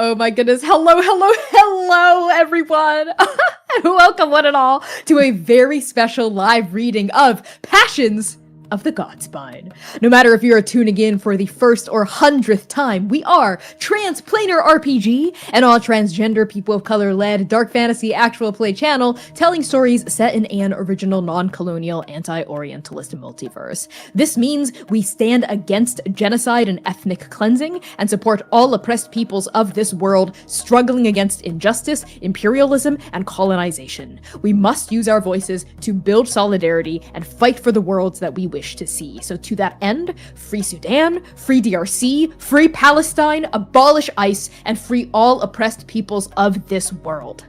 Oh my goodness. Hello, everyone. Welcome one and all to a very special live reading of Passions of the Godspine. No matter if you're tuning in for the first or 100th time, we are Transplanar RPG, an all transgender people of color led dark fantasy actual play channel telling stories set in an original non-colonial anti-orientalist multiverse. This means we stand against genocide and ethnic cleansing and support all oppressed peoples of this world struggling against injustice, imperialism, and colonization. We must use our voices to build solidarity and fight for the worlds that we wish to see. So to that end, free Sudan, free DRC, free Palestine, abolish ICE, and free all oppressed peoples of this world.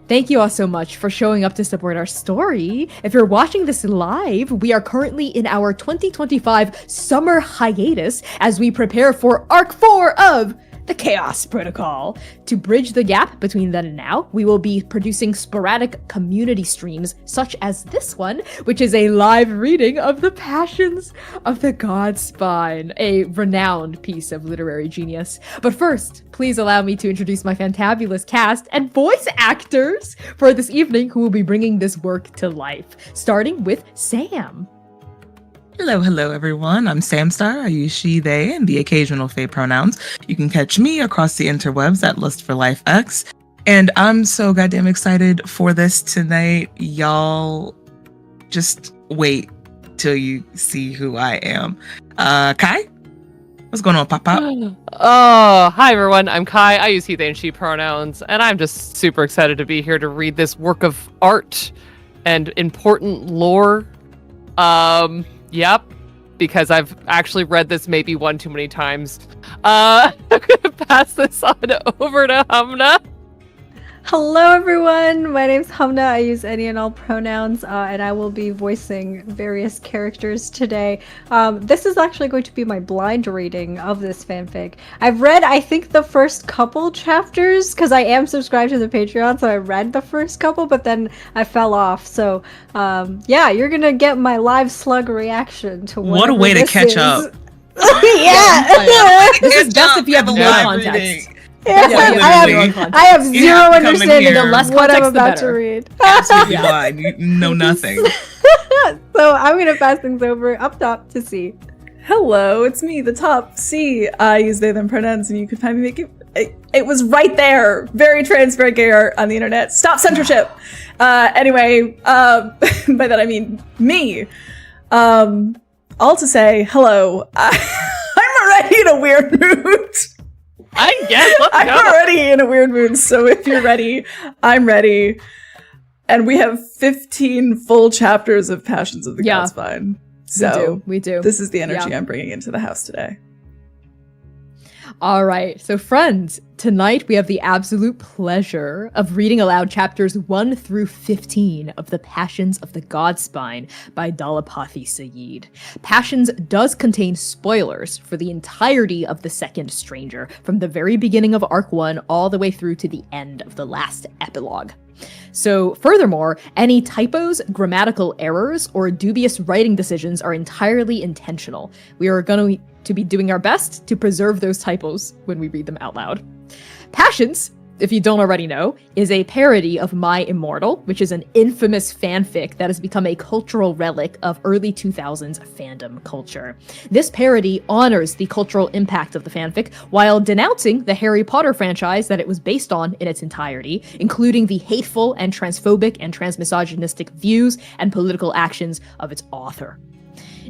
Thank you all so much for showing up to support our story. If you're watching this live, we are currently in our 2025 summer hiatus as we prepare for Arc 4 of the Chaos Protocol. To bridge the gap between then and now, we will be producing sporadic community streams such as this one, which is a live reading of the Passions of the Godspine, a renowned piece of literary genius. But first, please allow me to introduce my fantabulous cast and voice actors for this evening who will be bringing this work to life, starting with Sam. Hello, everyone. I'm Samstar. I use she, they, and the occasional they pronouns. You can catch me across the interwebs at Lust for Life X. And I'm so goddamn excited for this tonight. Y'all, just wait till you see who I am. Kai? What's going on, Pop? Oh, hi, everyone. I'm Kai. I use he, they, and she pronouns. And I'm just super excited to be here to read this work of art and important lore. Yep, because I've actually read this maybe one too many times. I'm gonna pass this on over to Hamna. Hello everyone, my name's Hamna. I use any and all pronouns, and I will be voicing various characters today. This is actually going to be my blind reading of this fanfic. I've read, I think, the first couple chapters, because I am subscribed to the Patreon, so I read the first couple, but then I fell off. So, yeah, you're gonna get my live slug reaction to what a way to catch up. Yeah! This is best if you have no context. I have zero understanding of what I'm about to read. Absolutely blind. You know nothing. So I'm gonna pass things over up top to C. Hello, it's me, the top C. I use they, them pronouns, and you could find me making it was right there. Very transparent gay art on the internet. Stop censorship. Anyway, by that I mean me. All to say, hello. I'm already in a weird mood. I guess, let's go. I'm already in a weird mood, so if you're ready, I'm ready. And we have 15 full chapters of Passions of the Godspine. So we do. This is the energy I'm bringing into the house today. All right, so friends, tonight we have the absolute pleasure of reading aloud chapters 1 through 15 of The Passions of the Godspine by Dalapathi Sayyid. Passions does contain spoilers for the entirety of the Second Stranger, from the very beginning of Arc 1 all the way through to the end of the last epilogue. So, furthermore, any typos, grammatical errors, or dubious writing decisions are entirely intentional. We are going to be doing our best to preserve those typos when we read them out loud. Passions, if you don't already know, is a parody of My Immortal, which is an infamous fanfic that has become a cultural relic of early 2000s fandom culture. This parody honors the cultural impact of the fanfic while denouncing the Harry Potter franchise that it was based on in its entirety, including the hateful and transphobic and transmisogynistic views and political actions of its author.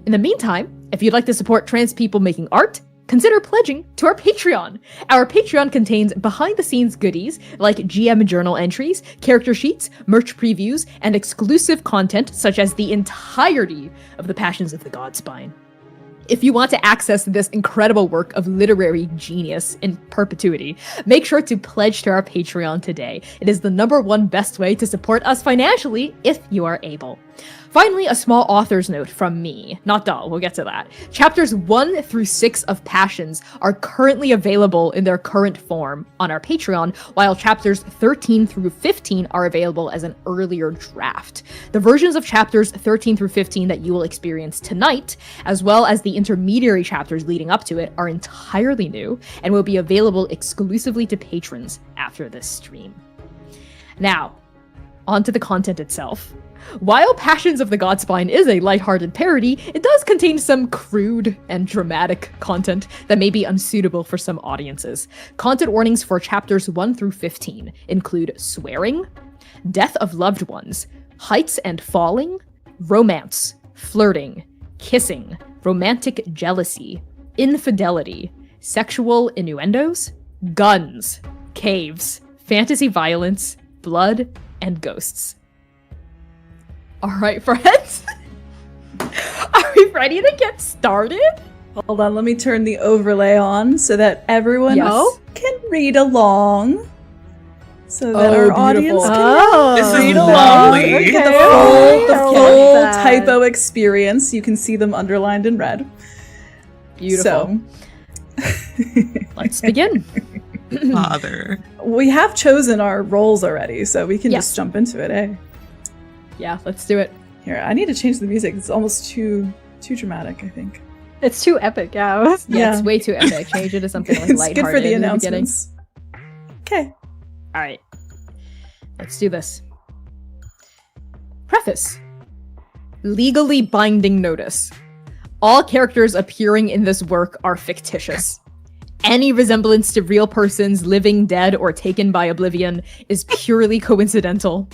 In the meantime, if you'd like to support trans people making art, consider pledging to our Patreon. Our Patreon contains behind-the-scenes goodies like GM journal entries, character sheets, merch previews, and exclusive content such as the entirety of the Passions of the Godspine. If you want to access this incredible work of literary genius in perpetuity, make sure to pledge to our Patreon today. It is the #1 best way to support us financially if you are able. Finally, a small author's note from me. Not Dal, we'll get to that. Chapters 1 through 6 of Passions are currently available in their current form on our Patreon, while chapters 13 through 15 are available as an earlier draft. The versions of chapters 13 through 15 that you will experience tonight, as well as the intermediary chapters leading up to it, are entirely new and will be available exclusively to patrons after this stream. Now, on to the content itself. While Passions of the Godspine is a lighthearted parody, it does contain some crude and dramatic content that may be unsuitable for some audiences. Content warnings for chapters 1 through 15 include swearing, death of loved ones, heights and falling, romance, flirting, kissing, romantic jealousy, infidelity, sexual innuendos, guns, caves, fantasy violence, blood, and ghosts. All right, friends. Are we ready to get started? Hold on, let me turn the overlay on so that everyone Yes. can read along. So that our beautiful. audience can Oh, This is read lovely. along. Okay. The I full like that. typo experience. You can see them underlined in red. Beautiful. So, Let's begin. Father. we have chosen our roles already, so we can Yes. just jump into it, eh? Yeah, let's do it. Here, I need to change the music. It's almost too dramatic, I think. It's too epic, yeah. Yeah, Yeah. it's way too epic. Change it to something like It's lighthearted good for the in beginning. announcements. Okay. All right, let's do this. Preface. Legally binding notice. All characters appearing in this work are fictitious. Any resemblance to real persons, living, dead, or taken by oblivion is purely coincidental.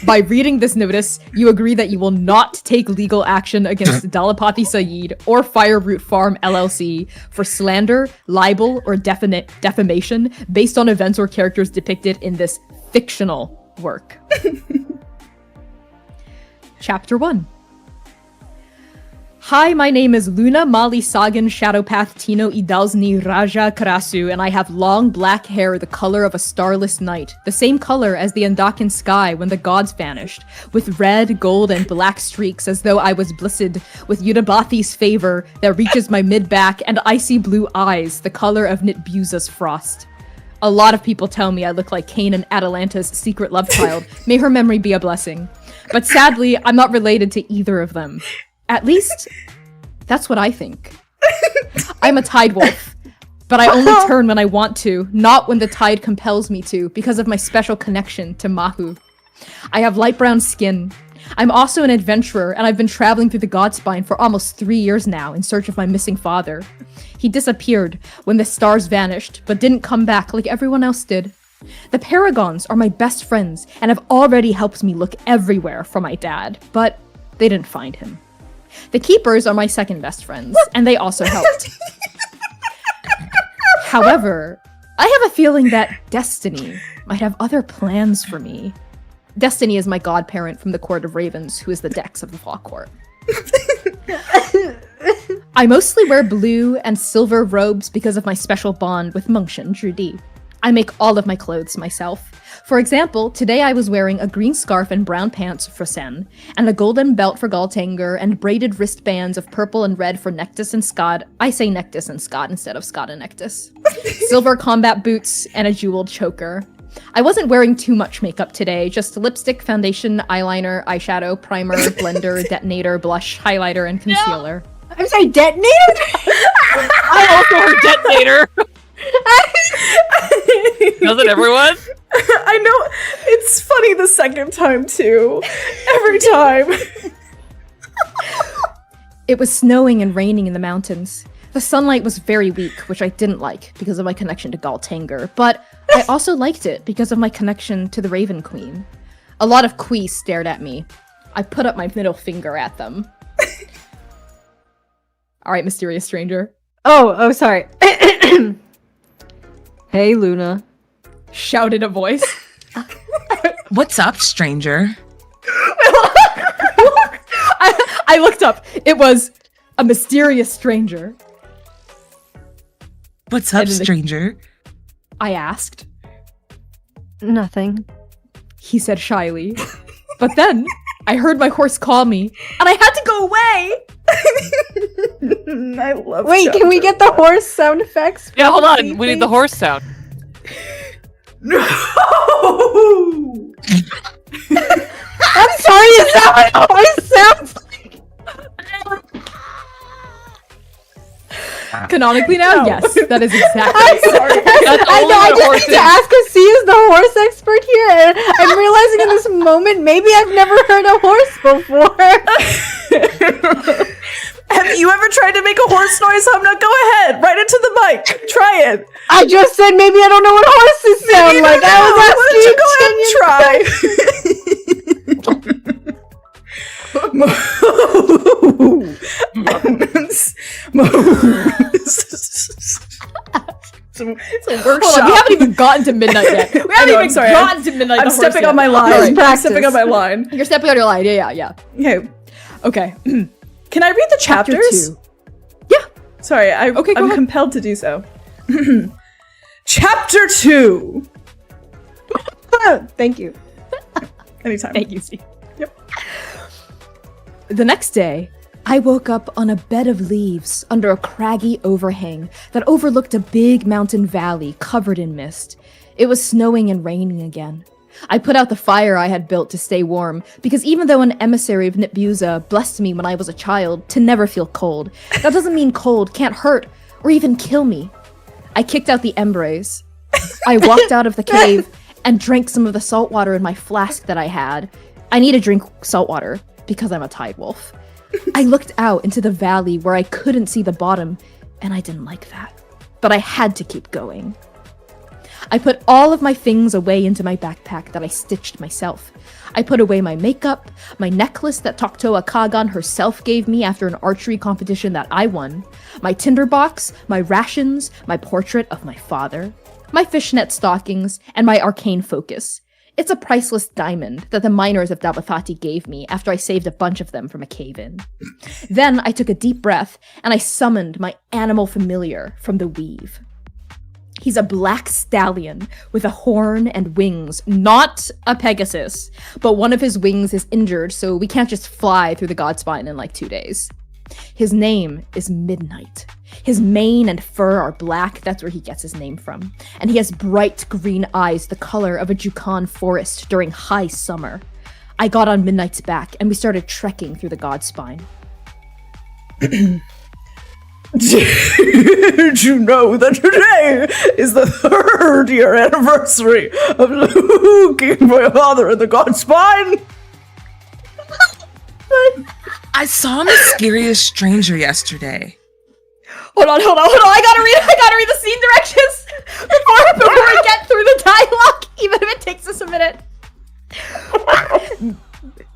By reading this notice, you agree that you will not take legal action against Dalapathi Sayyid or Fireroot Farm LLC for slander, libel, or defamation based on events or characters depicted in this fictional work. Chapter 1. Hi, my name is Luna Mali Sagan Shadowpath Tino Idalzni Raja Karasu, and I have long black hair the color of a starless night, the same color as the Andakan sky when the gods vanished, with red, gold, and black streaks as though I was blissed with Udabathi's favor that reaches my mid-back, and icy blue eyes, the color of Nitbuza's frost. A lot of people tell me I look like Cain and Atalanta's secret love child. May her memory be a blessing. But sadly, I'm not related to either of them. At least, that's what I think. I'm a tide wolf, but I only turn when I want to, not when the tide compels me to, because of my special connection to Mahu. I have light brown skin. I'm also an adventurer, and I've been traveling through the Godspine for almost 3 years now in search of my missing father. He disappeared when the stars vanished, but didn't come back like everyone else did. The Paragons are my best friends, and have already helped me look everywhere for my dad, but they didn't find him. The Keepers are my second best friends, and they also helped. However, I have a feeling that Destiny might have other plans for me. Destiny is my godparent from the Court of Ravens, who is the Dex of the Law Court. I mostly wear blue and silver robes because of my special bond with Mungshan Judi. I make all of my clothes myself. For example, today I was wearing a green scarf and brown pants for Sen, and a golden belt for Galtanger, and braided wristbands of purple and red for Nectis and Scott. I say Nectis and Scott instead of Scott and Nectis. Silver combat boots, and a jeweled choker. I wasn't wearing too much makeup today, just lipstick, foundation, eyeliner, eyeshadow, primer, blender, detonator, blush, highlighter, and concealer. I'm sorry, detonator? I also heard detonator. Doesn't everyone? I know. It's funny the second time, too. Every time. It was snowing and raining in the mountains. The sunlight was very weak, which I didn't like because of my connection to Galtanger, but I also liked it because of my connection to the Raven Queen. A lot of Quees stared at me. I put up my middle finger at them. All right, mysterious stranger. Oh, sorry. Hey, Luna. Shouted a voice. What's up, stranger? I looked up. It was a mysterious stranger. What's up, And in the- stranger? I asked. Nothing. He said shyly. But then I heard my horse call me, and I had to go away. I love Wait, can we get the horse sound effects? Yeah, hold on. please? We need the horse sound. No! I'm sorry, is that what a horse sounds like? Canonically now, No. yes, that is exactly. I'm sorry. That's I only know, I what just horses- need to ask because C is the horse expert here, and I'm realizing in this moment maybe I've never heard a horse before. Have you ever tried to make a horse noise, Humna? Go ahead, right into the mic. Try it. I just said maybe I don't know what horses sound like. I was asking. Why don't you go ahead and try? It's a workshop. Hold on, we haven't even gotten to midnight yet. We haven't know, I'm even sorry, gotten to midnight. I'm the horse stepping yet. on my line. Alright, I'm stepping on my line. You're stepping on your line. Yeah. Okay. Okay. Can I read the Chapter chapters? 2. Yeah. Sorry, Okay, go I'm ahead. compelled to do so. Chapter 2. Thank you. Anytime. Thank you, Steve. Yep. The next day, I woke up on a bed of leaves under a craggy overhang that overlooked a big mountain valley covered in mist. It was snowing and raining again. I put out the fire I had built to stay warm, because even though an emissary of Nitbuza blessed me when I was a child to never feel cold, that doesn't mean cold can't hurt or even kill me. I kicked out the embrace. I walked out of the cave and drank some of the salt water in my flask that I had. I need to drink salt water because I'm a tide wolf. I looked out into the valley where I couldn't see the bottom, and I didn't like that. But I had to keep going. I put all of my things away into my backpack that I stitched myself. I put away my makeup, my necklace that Toktoa Kagan herself gave me after an archery competition that I won, my tinderbox, my rations, my portrait of my father, my fishnet stockings, and my arcane focus. It's a priceless diamond that the miners of Dalapathi gave me after I saved a bunch of them from a cave-in. Then I took a deep breath and I summoned my animal familiar from the weave. He's a black stallion with a horn and wings, not a Pegasus, but one of his wings is injured, so we can't just fly through the Godspine in like 2 days. His name is Midnight. His mane and fur are black, that's where he gets his name from. And he has bright green eyes the color of a Jukan forest during high summer. I got on Midnight's back and we started trekking through the Godspine. Did you know that today is the 3rd year anniversary of looking for your father in the Godspine? I saw a mysterious stranger yesterday. Hold on. I gotta read the scene directions before we get through the dialogue, even if it takes us a minute.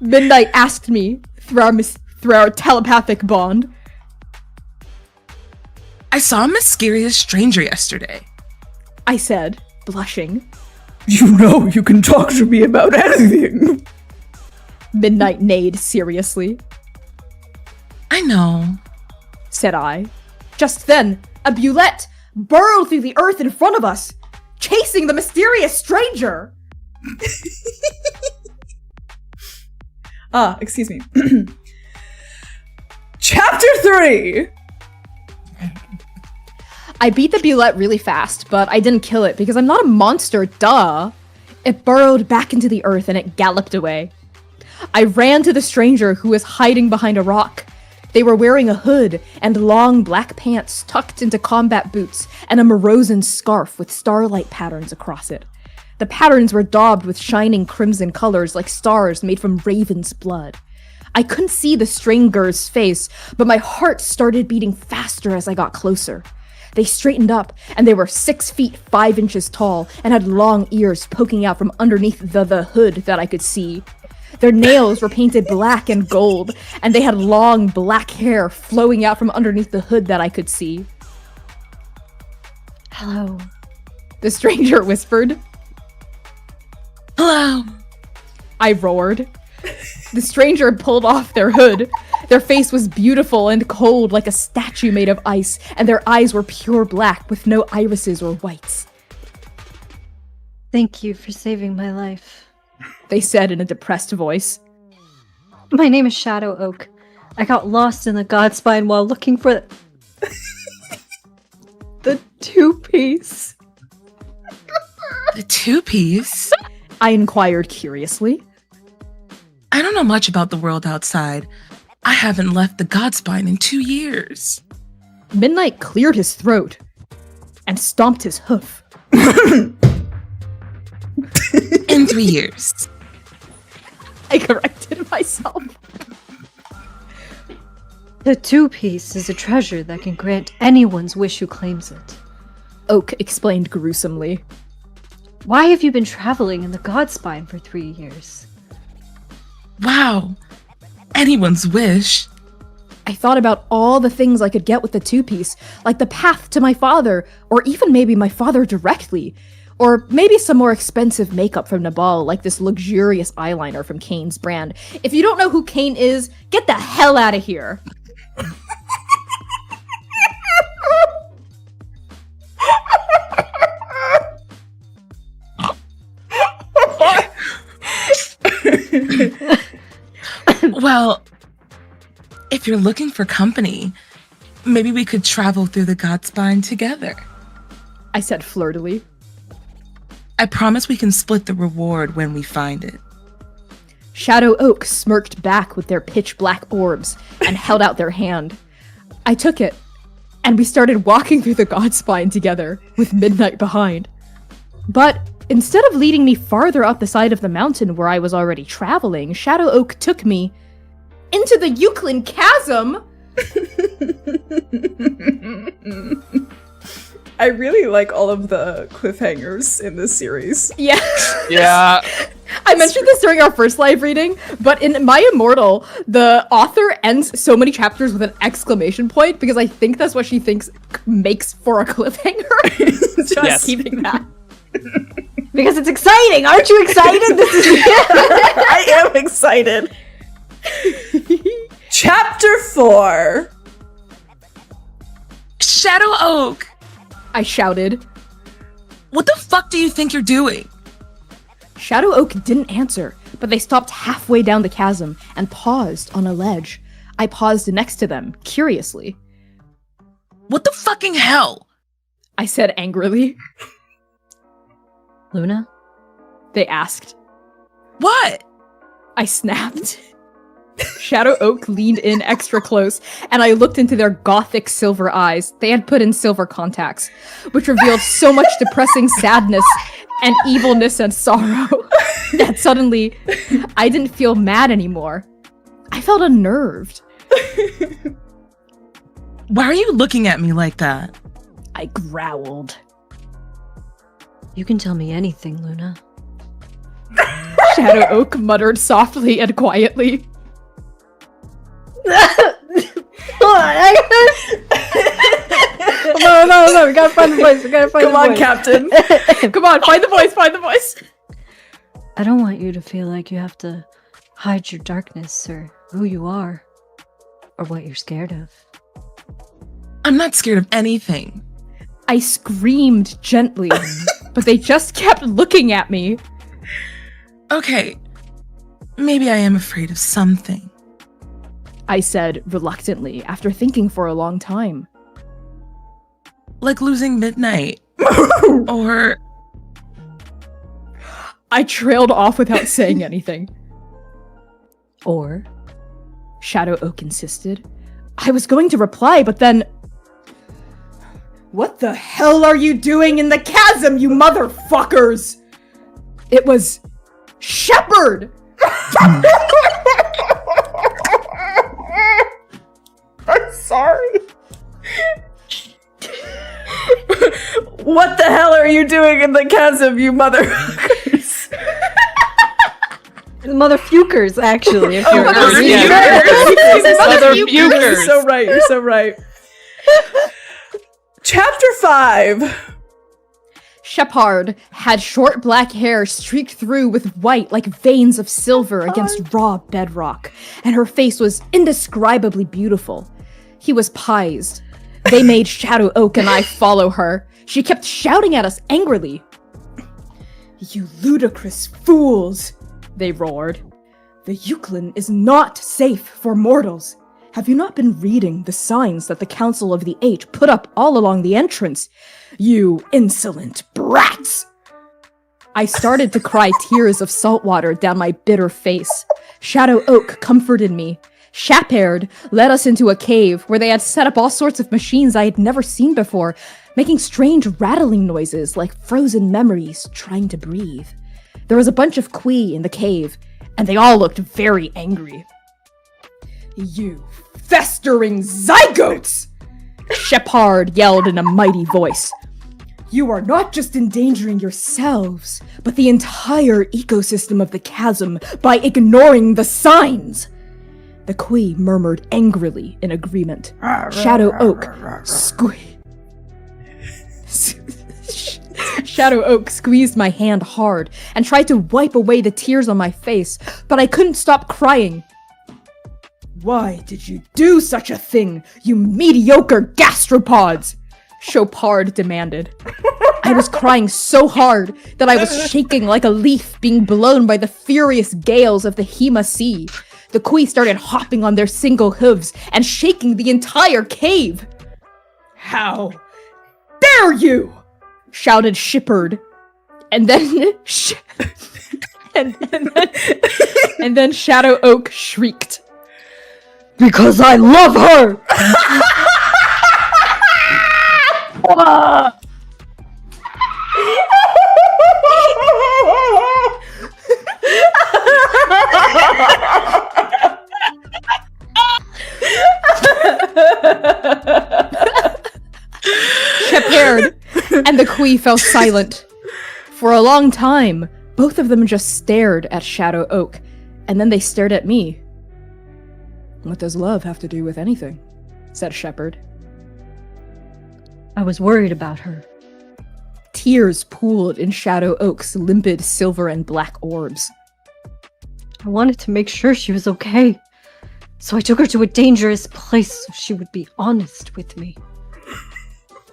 Midnight asked me through our telepathic bond. I saw a mysterious stranger yesterday. I said, blushing. You know you can talk to me about anything. Midnight neighed seriously. I know. Said I. Just then, a bulette burrowed through the earth in front of us, chasing the mysterious stranger. Excuse me. Chapter 3. I beat the bulette really fast, but I didn't kill it because I'm not a monster, duh. It burrowed back into the earth and it galloped away. I ran to the stranger who was hiding behind a rock. They were wearing a hood and long black pants tucked into combat boots and a Morozan scarf with starlight patterns across it. The patterns were daubed with shining crimson colors like stars made from raven's blood. I couldn't see the stranger's face, but my heart started beating faster as I got closer. They straightened up, and they were 6 feet 5 inches tall and had long ears poking out from underneath the hood that I could see. Their nails were painted black and gold, and they had long black hair flowing out from underneath the hood that I could see. Hello. The stranger whispered. Hello. I roared. The stranger pulled off their hood. Their face was beautiful and cold like a statue made of ice, and their eyes were pure black with no irises or whites. Thank you for saving my life. They said in a depressed voice. My name is Shadow Oak. I got lost in the Godspine while looking for the two-piece. The two-piece? I inquired curiously. I don't know much about the world outside. I haven't left the Godspine in 2 years. Midnight cleared his throat and stomped his hoof. In 3 years. I corrected myself. The two-piece is a treasure that can grant anyone's wish who claims it. Oak explained gruesomely. Why have you been traveling in the Godspine for 3 years? Wow. Anyone's wish. I thought about all the things I could get with the two-piece, like the path to my father, or even maybe my father directly. Or maybe some more expensive makeup from Nabal, like this luxurious eyeliner from Kane's brand. If you don't know who Kane is, get the hell out of here. Well, if you're looking for company, maybe we could travel through the Godspine together. I said flirtily. I promise we can split the reward when we find it. Shadow Oak smirked back with their pitch black orbs and held out their hand. I took it, and we started walking through the Godspine together, with Midnight behind. But instead of leading me farther up the side of the mountain where I was already traveling, Shadow Oak took me into the Euclid Chasm! I really like all of the cliffhangers in this series. Yeah. Yeah. I mentioned this during our first live reading, but in My Immortal, the author ends so many chapters with an exclamation point because I think that's what she thinks makes for a cliffhanger. Just Yes. keeping that. Because it's exciting! Aren't you excited? This is I am excited. Chapter 4. Shadow Oak! I shouted. What the fuck do you think you're doing? Shadow Oak didn't answer, but they stopped halfway down the chasm and paused on a ledge. I paused next to them, curiously. What the fucking hell? I said angrily. Luna? They asked. What? I snapped. Shadow Oak leaned in extra close, and I looked into their gothic silver eyes. They had put in silver contacts, which revealed so much depressing sadness and evilness and sorrow that suddenly I didn't feel mad anymore. I felt unnerved. Why are you looking at me like that? I growled. You can tell me anything, Luna. Shadow Oak muttered softly and quietly. No, we gotta find the voice. Come on, Captain. Come on, find the voice, find the voice. I don't want you to feel like you have to hide your darkness or who you are or what you're scared of. I'm not scared of anything. I screamed gently, but they just kept looking at me. Okay, maybe I am afraid of something. I said reluctantly after thinking for a long time. Like losing Midnight. Or... I trailed off without saying anything. Or? Shadow Oak insisted. I was going to reply, but then... What the hell are you doing in the chasm, you motherfuckers? It was... Shepherd! I'm sorry. What the hell are you doing in the chasm, you motherfuckers? Mother Fukers, actually. If you're Mother really- Fukers. Mother You're Fukers. so right, you're so right. Chapter 5. Shepherd had short black hair streaked through with white like veins of silver against raw bedrock, and her face was indescribably beautiful. He was pised. They made Shadow Oak and I follow her. She kept shouting at us angrily. You ludicrous fools, they roared. The Euclid is not safe for mortals. Have you not been reading the signs that the Council of the Eight put up all along the entrance? You insolent brats! I started to cry tears of salt water down my bitter face. Shadow Oak comforted me. Shepard led us into a cave where they had set up all sorts of machines I had never seen before, making strange rattling noises like frozen memories trying to breathe. There was a bunch of Quee in the cave, and they all looked very angry. You festering zygotes! Shepard yelled in a mighty voice. You are not just endangering yourselves, but the entire ecosystem of the chasm by ignoring the signs! The Quee murmured angrily in agreement. Shadow Oak Shadow Oak squeezed my hand hard and tried to wipe away the tears on my face, but I couldn't stop crying. Why did you do such a thing, you mediocre gastropods? Chopard demanded. I was crying so hard that I was shaking like a leaf being blown by the furious gales of the Hema Sea. The Quee started hopping on their single hooves and shaking the entire cave. How dare you! Shouted Shepard. And then and then Shadow Oak shrieked. Because I love her! Shepard and the Quee fell silent. For a long time, both of them just stared at Shadow Oak, and then they stared at me. What does love have to do with anything? Said Shepard. I was worried about her. Tears pooled in Shadow Oak's limpid silver and black orbs. I wanted to make sure she was okay. So I took her to a dangerous place so she would be honest with me.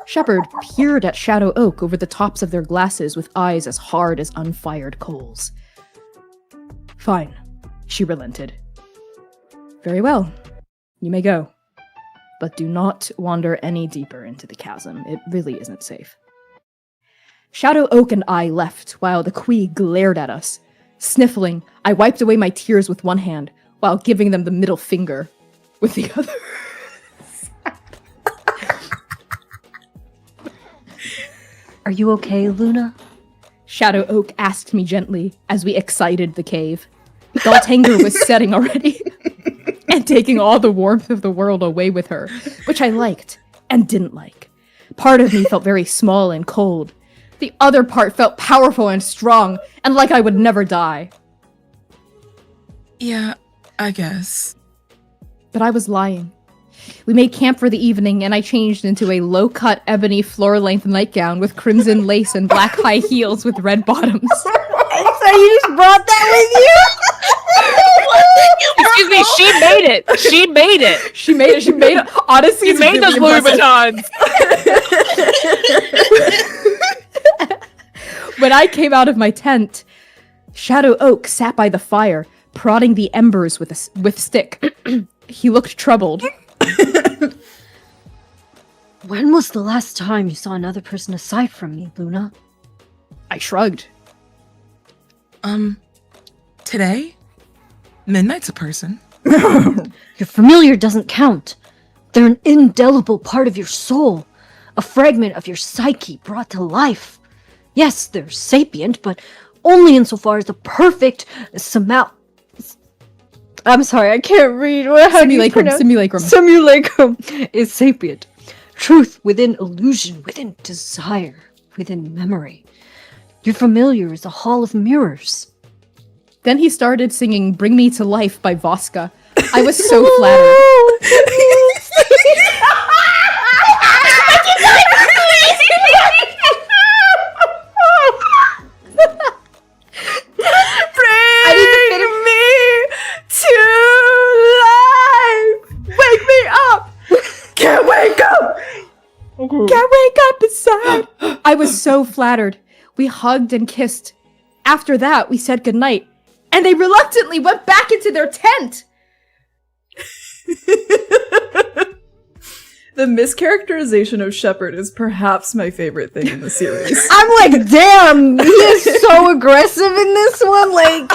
Shepard peered at Shadow Oak over the tops of their glasses with eyes as hard as unfired coals. Fine, she relented. Very well, you may go. But do not wander any deeper into the chasm. It really isn't safe. Shadow Oak and I left while the Quee glared at us. Sniffling, I wiped away my tears with one hand while giving them the middle finger with the other. Are you okay, Luna? Shadow Oak asked me gently as we excited the cave. Daltanger was setting already and taking all the warmth of the world away with her, which I liked and didn't like. Part of me felt very small and cold. The other part felt powerful and strong and like I would never die. Yeah, I guess. But I was lying. We made camp for the evening, and I changed into a low-cut ebony floor-length nightgown with crimson lace and black high heels with red bottoms. So you just brought that with you? Excuse me, she made it. She made it. She made it. Honestly, She made those Louis Vuittons. When I came out of my tent, Shadow Oak sat by the fire, prodding the embers with stick. He looked troubled. When was the last time you saw another person aside from me, Luna? I shrugged. Today? Midnight's a person. Your familiar doesn't count. They're an indelible part of your soul, a fragment of your psyche brought to life. Yes, they're sapient, but only insofar as the perfect I'm sorry, I can't read. Simulacrum is sapient. Truth within illusion, within desire, within memory. Your familiar is a hall of mirrors. Then he started singing Bring Me to Life by Voska. I was so flattered. Can't wake up inside. I was so flattered. We hugged and kissed. After that, we said goodnight. and they reluctantly went back into their tent. The mischaracterization of Shepard is perhaps my favorite thing in the series. I'm like, damn, he is so aggressive in this one. Like,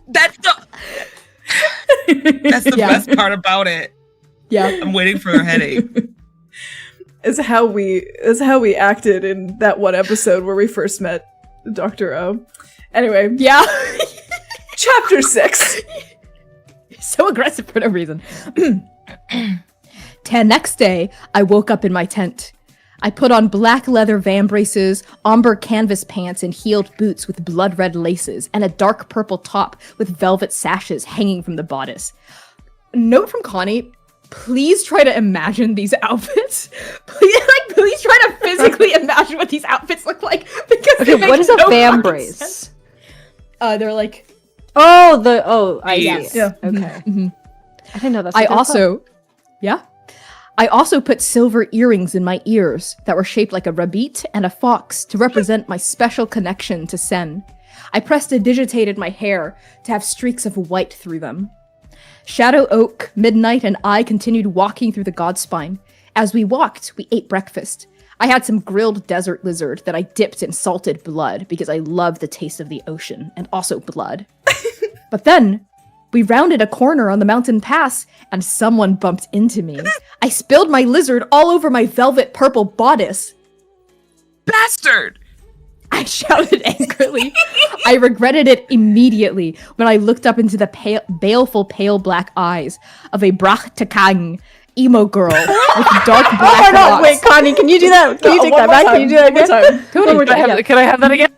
That's the best part about it. Yeah. I'm waiting for a headache. Is how we acted in that one episode where we first met Dr. O. Anyway, Yeah. chapter 6. So aggressive for no reason. Next day, I woke up in my tent. I put on black leather van braces, ombre canvas pants, and heeled boots with blood-red laces, and a dark purple top with velvet sashes hanging from the bodice. Note from Connie, please try to imagine these outfits. Please try to physically imagine what these outfits look like. Because okay, what is a van brace? sense. They're like... I see. Yes. Yeah. Okay. Mm-hmm. I didn't know that's I what they're also... Yeah? I also put silver earrings in my ears that were shaped like a rabbit and a fox to represent my special connection to Sen. I prestidigitated my hair to have streaks of white through them. Shadow Oak, Midnight, and I continued walking through the Godspine. As we walked, we ate breakfast. I had some grilled desert lizard that I dipped in salted blood because I love the taste of the ocean and also blood. But then, we rounded a corner on the mountain pass and someone bumped into me. I spilled my lizard all over my velvet purple bodice. Bastard! I shouted angrily. I regretted it immediately when I looked up into the baleful pale black eyes of a Brachtakang emo girl with dark black Oh my god, locks. wait, Connie, can you do that? Can you take One that more back? time, Can you do that one more again? time. Totally. Can I have that again?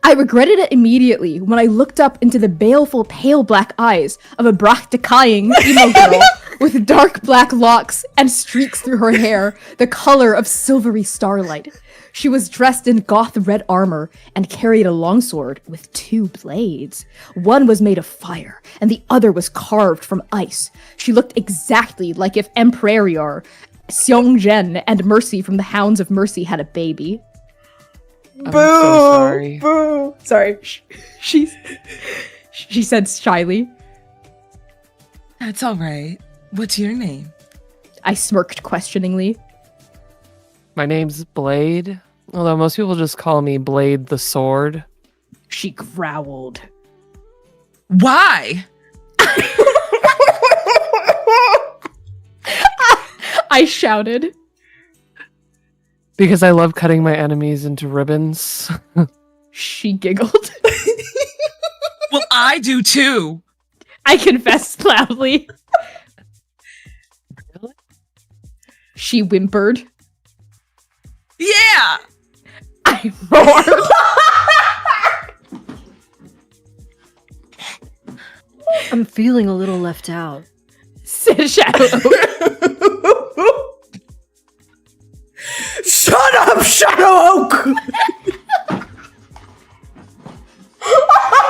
I regretted it immediately when I looked up into the baleful pale black eyes of a Brachtakang emo girl with dark black locks and streaks through her hair, the color of silvery starlight. She was dressed in goth red armor and carried a longsword with 2 blades. One was made of fire, and the other was carved from ice. She looked exactly like if Emperor, Seongjen, and Mercy from the Hounds of Mercy had a baby. I'm so sorry. Boo! Sorry. She said shyly. That's all right. What's your name? I smirked questioningly. My name's Blade, although most people just call me Blade the Sword. She growled. Why? I shouted. Because I love cutting my enemies into ribbons. She giggled. Well, I do too. I confessed loudly. Really? She whimpered. Yeah. I roared. I'm feeling a little left out. Said Shadow. Shut up, Shadow Oak!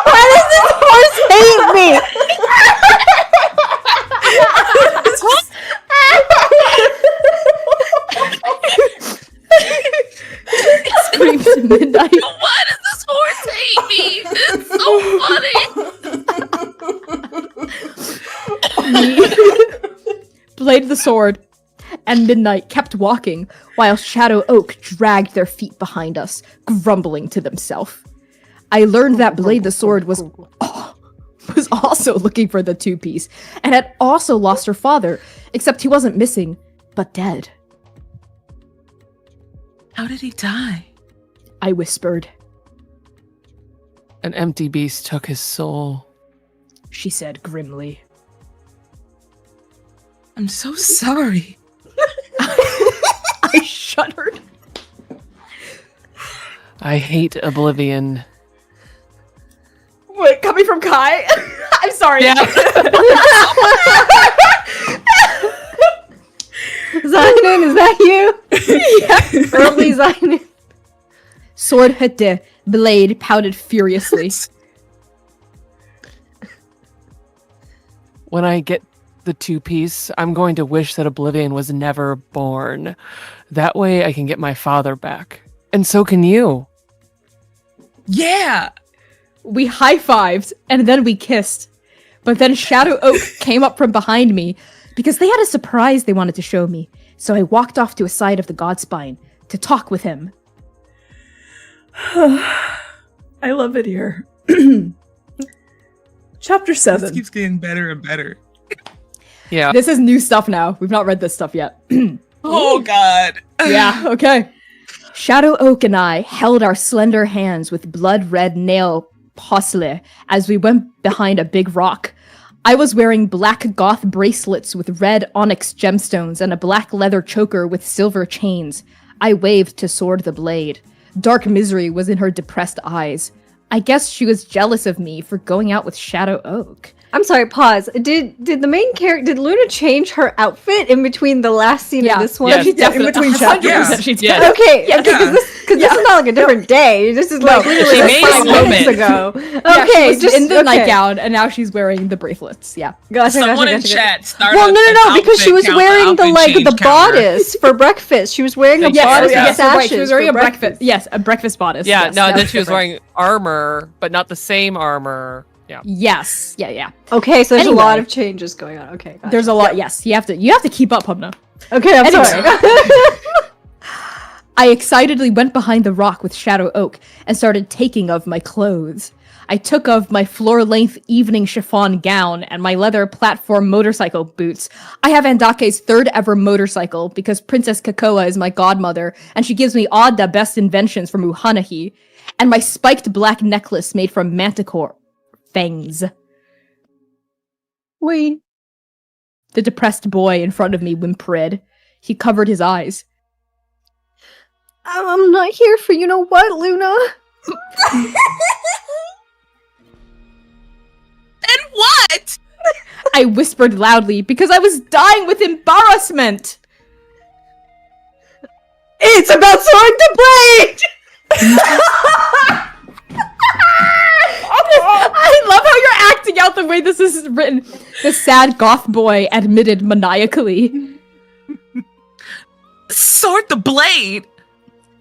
Why does this horse hate me? Screamed to midnight. Why does this horse hate me? It's so funny. Blade the Sword and Midnight kept walking while Shadow Oak dragged their feet behind us, grumbling to themselves. I learned that Blade the Sword was also looking for the 2-piece and had also lost her father, except he wasn't missing, but dead. How did he die? I whispered. An empty beast took his soul. She said grimly. I'm so sorry. I shuddered. I hate oblivion. Wait, coming from Kai? I'm sorry. Yeah. Zainin, is that you? Yeah. Early Zainin. Sword Hette, Blade pouted furiously. When I get the 2-piece, I'm going to wish that Oblivion was never born. That way I can get my father back. And so can you. Yeah. We high-fived, and then we kissed. But then Shadow Oak came up from behind me because they had a surprise they wanted to show me. So I walked off to a side of the Godspine to talk with him. I love it here. Chapter 7. This keeps getting better and better. Yeah. This is new stuff now. We've not read this stuff yet. Oh, God. Yeah, okay. Shadow Oak and I held our slender hands with blood-red nail posle as we went behind a big rock. I was wearing black goth bracelets with red onyx gemstones and a black leather choker with silver chains. I waved to Sword the Blade. Dark misery was in her depressed eyes. I guess she was jealous of me for going out with Shadow Oak. I'm sorry, pause. Did the main character, did Luna change her outfit in between the last scene and this one? Yes. Yeah, in between 100% chapters. she did. Yeah. Okay, because this is not like a different day. This is like she literally made like 5 a minutes moment. ago. Yeah, Okay, she was in the okay. nightgown, and now she's wearing the bracelets. Yeah. Gotcha, Someone in gotcha. chat started. Well, no, an because she outfit was count, wearing outfit the change the counter. bodice for breakfast. She was wearing a Yes, bodice yeah. and Yes, you're right. sashes She was wearing for a breakfast. Yes, a breakfast bodice. Yeah, yes, no, that and then was she was different. wearing armor, but not the same armor. Yeah. Yes. Yeah. Okay, so there's Anyway. a lot of changes going on. Okay, gotcha. There's a lot. Yes, you have to keep up, Hubna. Okay, I'm Anyway. sorry. I excitedly went behind the rock with Shadow Oak and started taking of my clothes. I took off my floor-length evening chiffon gown and my leather platform motorcycle boots. I have Andake's third ever motorcycle because Princess Kakoa is my godmother and she gives me all the best inventions from Uhanahi. And my spiked black necklace made from manticore fangs. Wait. The depressed boy in front of me whimpered. He covered his eyes. I'm not here for you know what, Luna. And what? I whispered loudly because I was dying with embarrassment. It's about Sword the Blade! I love how you're acting out the way this is written. The sad goth boy admitted maniacally. Sword the Blade.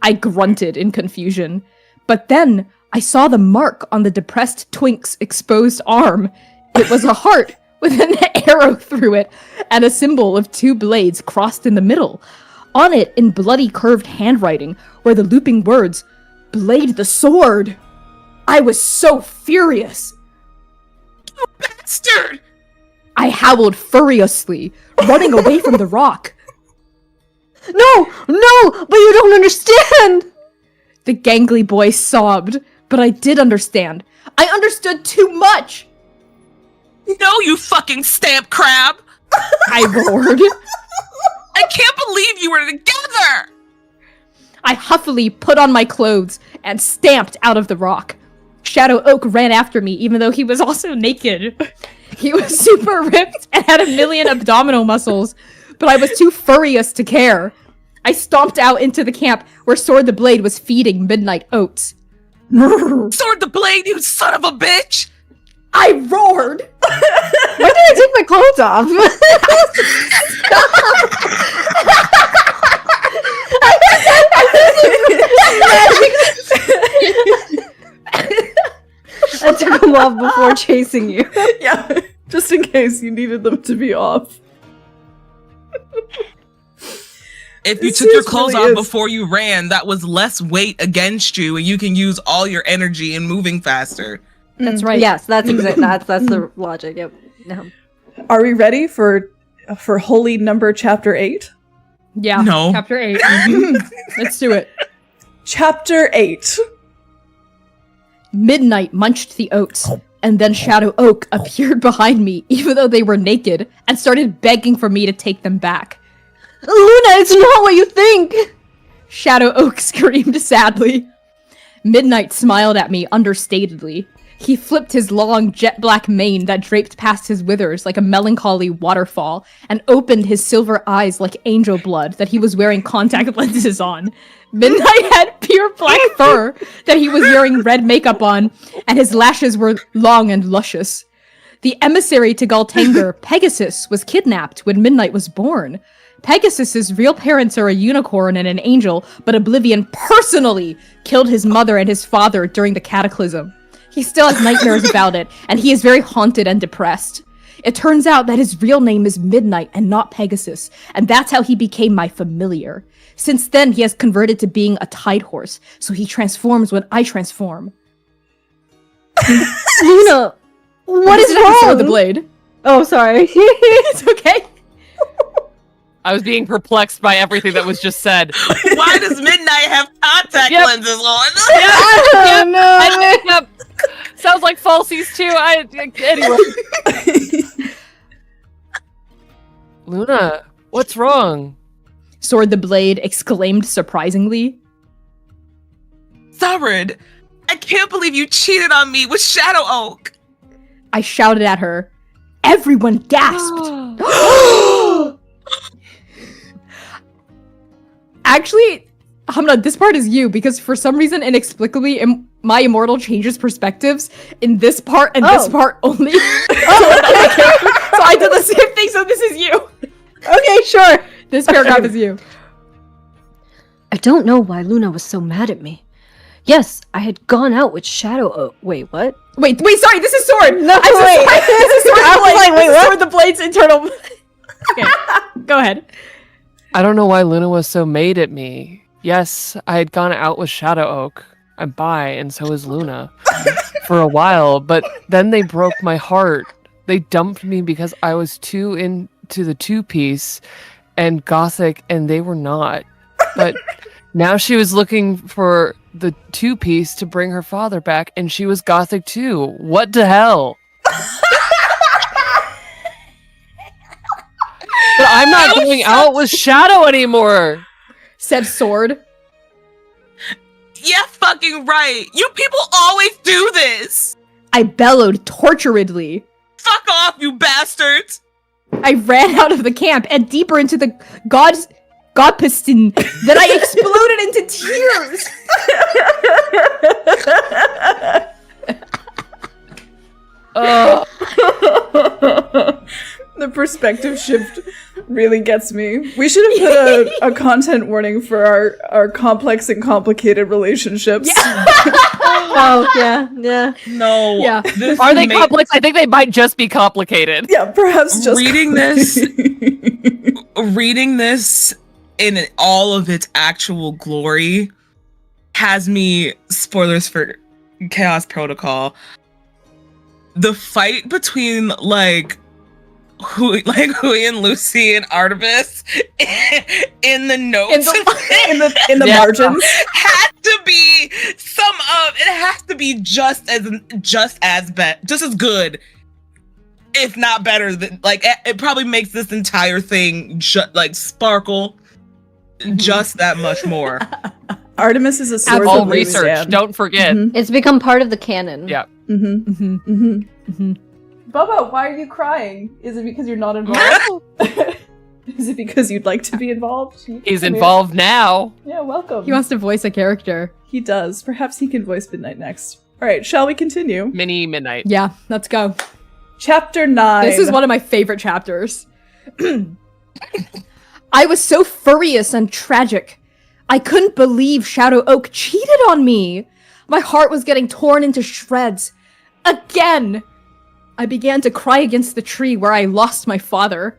I grunted in confusion. But then I saw the mark on the depressed twink's exposed arm. It was a heart with an arrow through it and a symbol of 2 blades crossed in the middle. On it, in bloody curved handwriting, were the looping words, "Blade the sword." I was so furious. Bastard. I howled furiously, running away from the rock. No, but you don't understand! The gangly boy sobbed, but I did understand. I understood too much! No, you fucking stamp crab. I roared. I can't believe you were together. I huffily put on my clothes and stamped out of the rock. Shadow Oak ran after me, even though he was also naked. He was super ripped and had 1,000,000 abdominal muscles, but I was too furious to care. I stomped out into the camp where Sword the Blade was feeding midnight oats. Sword the Blade, you son of a bitch. I roared! Why did I take my clothes off? I took them off before chasing you. Yeah, just in case you needed them to be off. If you It took your seriously clothes really off is. before you ran, that was less weight against you, and you can use all your energy in moving faster. That's right. Yes, that's that's the logic. Yep. No. Are we ready for Holy Number Chapter 8? Yeah. No. Chapter 8. Let's do it. Chapter 8. Midnight munched the oats, and then Shadow Oak appeared behind me, even though they were naked, and started begging for me to take them back. Luna, it's not what you think! Shadow Oak screamed sadly. Midnight smiled at me understatedly. He flipped his long jet black mane that draped past his withers like a melancholy waterfall, and opened his silver eyes like angel blood that he was wearing contact lenses on. Midnight had pure black fur that he was wearing red makeup on, and his lashes were long and luscious. The emissary to Galtanger, Pegasus, was kidnapped when Midnight was born. Pegasus's real parents are a unicorn and an angel, but Oblivion personally killed his mother and his father during the cataclysm. He still has nightmares about it, and he is very haunted and depressed. It turns out that his real name is Midnight and not Pegasus, and that's how he became my familiar. Since then, he has converted to being a tide horse, so he transforms when I transform. Luna, what is Sword wrong? the blade. Oh, sorry. It's okay. I was being perplexed by everything that was just said. Why does Midnight have contact Yep. lenses on? Oh, no. I picked up. Sounds like falsies too. Anyway. Luna, what's wrong? Sword the blade exclaimed surprisingly. Sarid, I can't believe you cheated on me with Shadow Oak. I shouted at her. Everyone gasped. Actually, Hamna, this part is you, because for some reason, inexplicably, my immortal changes perspectives in this part and this part only. So I did the same thing, so this is you. Okay, sure. This paragraph is you. I don't know why Luna was so mad at me. Yes, I had gone out with Shadow Oak. Wait, what? Wait, sorry, this is Sword. No, I'm so wait. sorry. This is Sword I the was Blade. like, wait, This is what? Sword the Blade's internal. Okay, go ahead. I don't know why Luna was so mad at me. Yes, I had gone out with Shadow Oak. I'm bi, and so is Luna. For a while, but then they broke my heart. They dumped me because I was too into the two-piece and gothic, and they were not. But now she was looking for the two-piece to bring her father back, and she was gothic too. What the hell? But I'm not going out with Shadow anymore. Said Sword. Yeah, fucking right. You people always do this. I bellowed torturedly. Fuck off, you bastards. I ran out of the camp and deeper into the Godpiston. Then I exploded into tears. The perspective shift really gets me. We should have put a content warning for our complex and complicated relationships. Oh, yeah. No. Yeah. This Are they makes- complex? I think they might just be complicated. Yeah, perhaps just Reading this in all of its actual glory has me, spoilers for Chaos Protocol, the fight between Hui and Lucy and Artemis in the notes in the Yeah. margins. has to be it has to be just as good, if not better than, it probably makes this entire thing sparkle just that much more. Artemis is a sword All that we research. stand. Don't forget. Mhm. It's become part of the canon. Yeah. Bubba, why are you crying? Is it because you're not involved? Is it because you'd like to be involved? He's Come here. involved now. Yeah, welcome. He wants to voice a character. He does. Perhaps he can voice Midnight next. All right, shall we continue? Mini Midnight. Yeah, let's go. Chapter 9. This is one of my favorite chapters. I was so furious and tragic. I couldn't believe Shadow Oak cheated on me. My heart was getting torn into shreds. Again! I began to cry against the tree where I lost my father.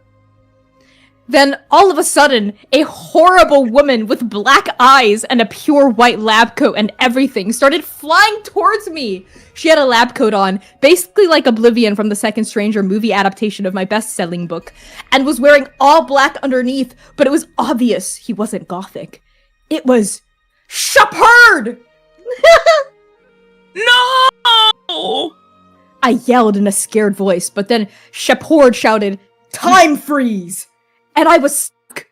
Then, all of a sudden, a horrible woman with black eyes and a pure white lab coat and everything started flying towards me. She had a lab coat on, basically like Oblivion from the Second Stranger movie adaptation of my best-selling book, and was wearing all black underneath, but it was obvious he wasn't gothic. It was Shepherd! No! I yelled in a scared voice, but then Shepherd shouted, "Time freeze!" And I was stuck.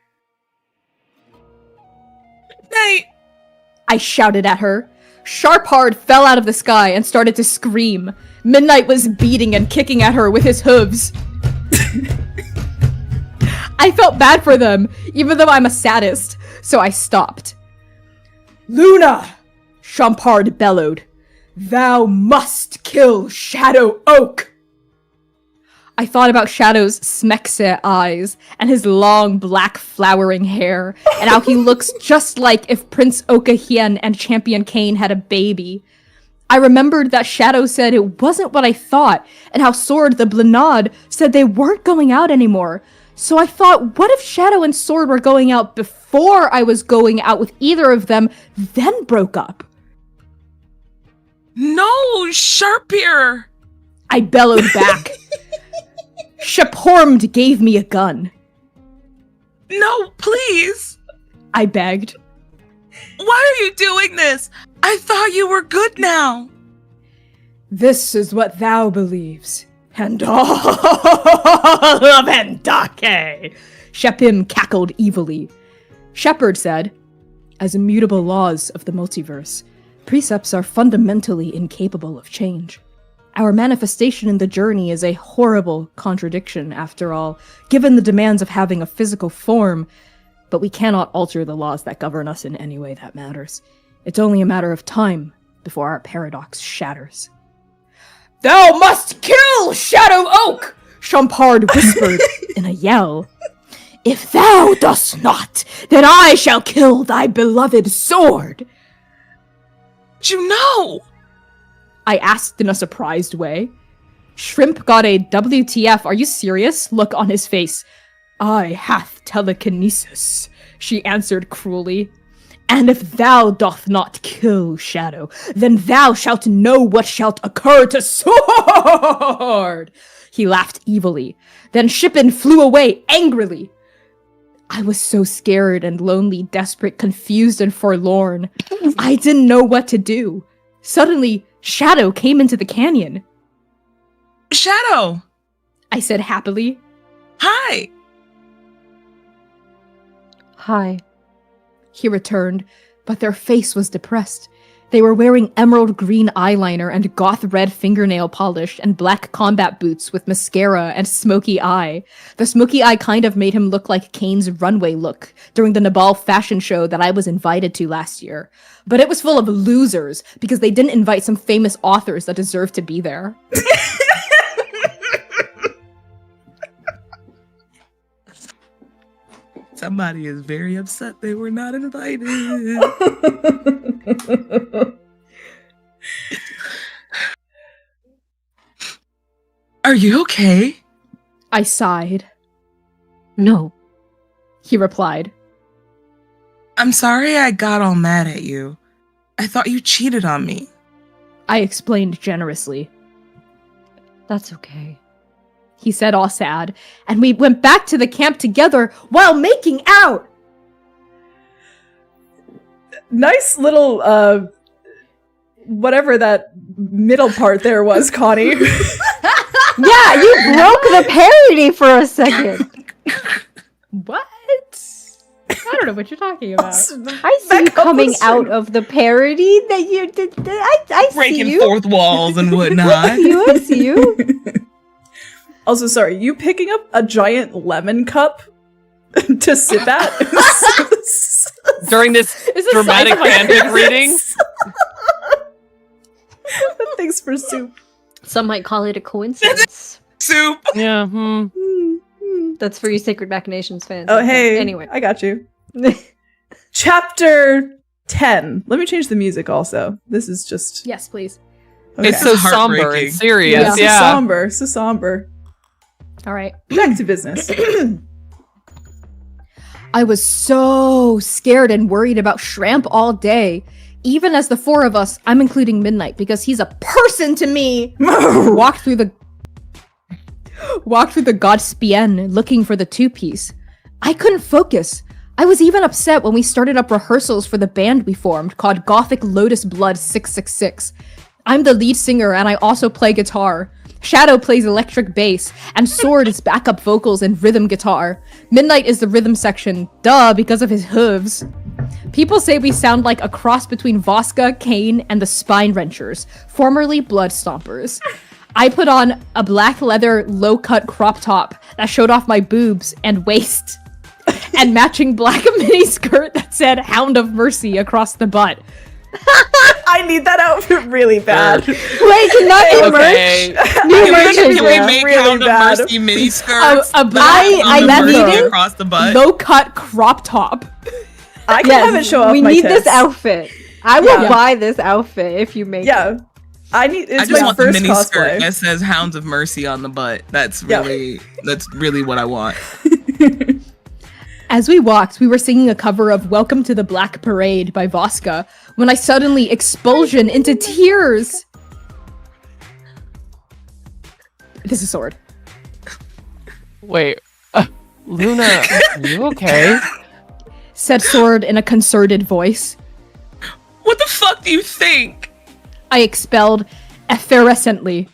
Night. I shouted at her. Sharphard fell out of the sky and started to scream. Midnight was beating and kicking at her with his hooves. I felt bad for them, even though I'm a sadist, so I stopped. "Luna!" Sharphard bellowed. "Thou must kill Shadow Oak!" I thought about Shadow's Smexe eyes and his long black flowering hair and how he looks just like if Prince Okahien and Champion Kane had a baby. I remembered that Shadow said it wasn't what I thought, and how Sword, the Blanad, said they weren't going out anymore. So I thought, what if Shadow and Sword were going out before I was going out with either of them, then broke up? No, Sharpier! I bellowed back. Shapormed gave me a gun. No, please! I begged. Why are you doing this? I thought you were good now. This is what thou believes. And all of Endake! Shepim cackled evilly. Shepard said, as immutable laws of the multiverse, precepts are fundamentally incapable of change. Our manifestation in the journey is a horrible contradiction, after all, given the demands of having a physical form, but we cannot alter the laws that govern us in any way that matters. It's only a matter of time before our paradox shatters. Thou must kill Shadow Oak! Champard whispered in a yell. If thou dost not, then I shall kill thy beloved sword! You know! I asked in a surprised way. Shrimp got a WTF, are you serious? Look on his face. I hath telekinesis, she answered cruelly. And if thou doth not kill Shadow, then thou shalt know what shalt occur to Sword! He laughed evilly. Then Shippen flew away angrily. I was so scared and lonely, desperate, confused, and forlorn. I didn't know what to do. Suddenly, Shadow came into the canyon. Shadow! I said happily. Hi! Hi. He returned, but their face was depressed. They were wearing emerald green eyeliner and goth red fingernail polish and black combat boots with mascara and smoky eye. The smoky eye kind of made him look like Kane's runway look during the Nabal fashion show that I was invited to last year. But it was full of losers because they didn't invite some famous authors that deserved to be there. Somebody is very upset they were not invited. Are you okay? I sighed. No. He replied. I'm sorry I got all mad at you. I thought you cheated on me. I explained generously. That's okay. He said all sad, and we went back to the camp together while making out! Nice little, whatever that middle part there was, Connie. Yeah, you broke the parody for a second. What? I don't know what you're talking about. I see you coming out of the parody that you did. I see Breaking you. fourth walls and whatnot. I see you. Also, sorry, you picking up a giant lemon cup to sip at? During this Is the dramatic size of my fanfic reading? That thing's for soup. Some might call it a coincidence. Soup! Yeah, That's for you Sacred Machinations fans. Oh, Okay, hey. Anyway. I got you. Chapter 10. Let me change the music also. This is just... Yes, please. Okay. It's so somber Heartbreaking. and serious. Yeah, Yeah. so somber. So somber. All right. Back to business. I was so scared and worried about Shramp all day. Even as the four of us, I'm including Midnight because he's a person to me, walked through the Godspine looking for the two-piece. I couldn't focus. I was even upset when we started up rehearsals for the band we formed called Gothic Lotus Blood 666. I'm the lead singer and I also play guitar. Shadow plays electric bass, and Sword is backup vocals and rhythm guitar. Midnight is the rhythm section, duh, because of his hooves. People say we sound like a cross between Voska, Kane, and the Spine Wrenchers, formerly Blood Stompers. I put on a black leather low-cut crop top that showed off my boobs and waist, and matching black mini skirt that said Hound of Mercy across the butt. I need that outfit really bad. Wait, can that be Okay. merch? New merch Can is we there. make really Hound of bad. Mercy mini skirts? A black Hound of Mercy leather across the butt. low-cut crop top. I can have it show off we my need tits. this outfit. I will Yeah. buy this outfit if you make it. Yeah. I It's just my want the first mini skirt cosplay. that says Hounds of Mercy on the butt. That's really what I want. As we walked, we were singing a cover of Welcome to the Black Parade by Voska when I suddenly expulsion into tears. This is Sword. Wait, Luna, are you okay? Said Sword in a concerted voice. What the fuck do you think? I expelled effervescently.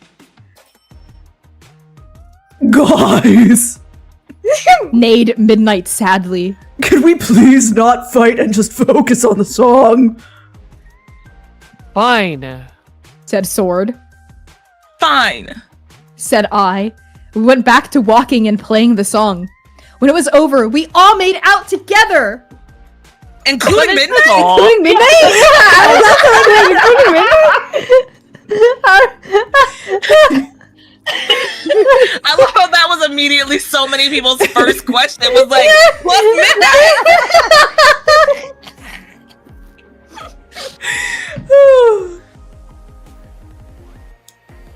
Guys, Neighed Midnight sadly. could we please not fight and just focus on the song? Fine. Said Sword. Fine. Said I. We went back to walking and playing the song. When it was over, we all made out together! Including Midnight? Aw. Including Midnight? I love how that was immediately so many people's first question. It was like, what's Midnight?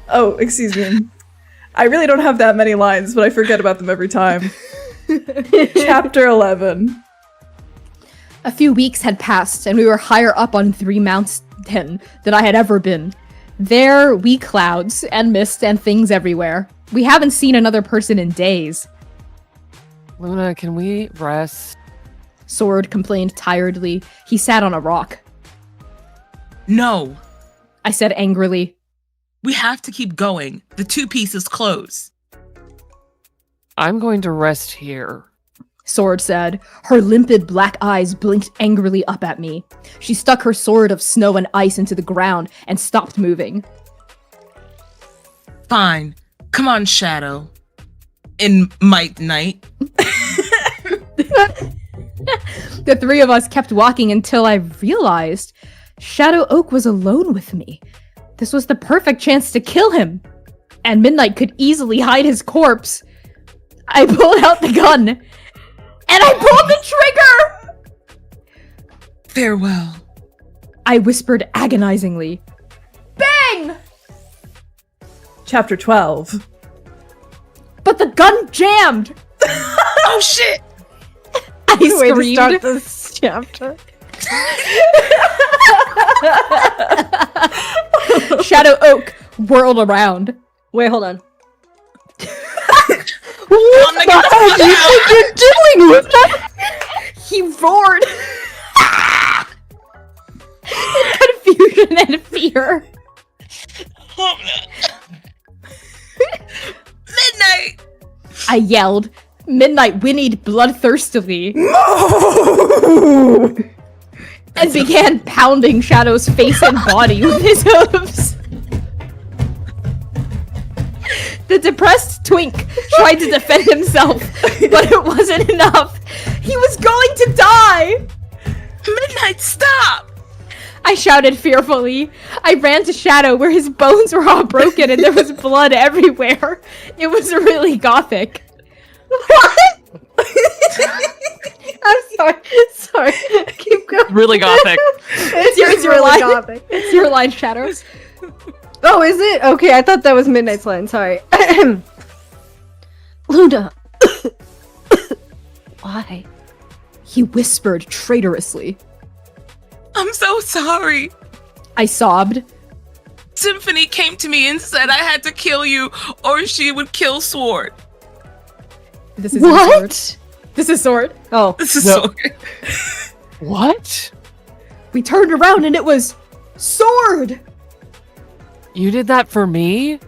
Oh, excuse me. I really don't have that many lines, but I forget about them every time. Chapter 11. A few weeks had passed, and we were higher up on 3 Mountain than I had ever been. There, wee clouds, and mist, and things everywhere. We haven't seen another person in days. Luna, can we rest? Sword complained tiredly. He sat on a rock. No, I said angrily. we have to keep going. The 2 pieces close. I'm going to rest here. Sword said. Her limpid black eyes blinked angrily up at me. She stuck her sword of snow and ice into the ground and stopped moving. Fine. Come on, Shadow. In Might Night. The 3 of us kept walking until I realized Shadow Oak was alone with me. This was the perfect chance to kill him. And Midnight could easily hide his corpse. I pulled out the gun. And I pulled the trigger! Farewell. I whispered agonizingly. Bang! Chapter 12. But the gun jammed! Oh shit! I Way to screamed. start this chapter. Shadow Oak whirled around. Wait, hold on. What the fuck you think you're doing with that? He roared. In confusion and fear. Midnight! I yelled. Midnight whinnied bloodthirstily and began pounding Shadow's face and body with his hooves. The depressed twink tried to defend himself, but it wasn't enough. He was going to die! Midnight, stop! I shouted fearfully. I ran to Shadow where his bones were all broken and there was blood everywhere. It was really gothic. What? I'm sorry. Sorry. Keep going. Really gothic. It's your really line. gothic. It's your line, Shadows. Oh, is it? Okay, I thought that was Midnight's line. Sorry. Luna! Why? He whispered traitorously. I'm so sorry. I sobbed. Symphony came to me and said I had to kill you or she would kill Sword. This is Sword. What? This is Sword. Oh. This is No. Sword. What? We turned around and it was Sword! You did that for me?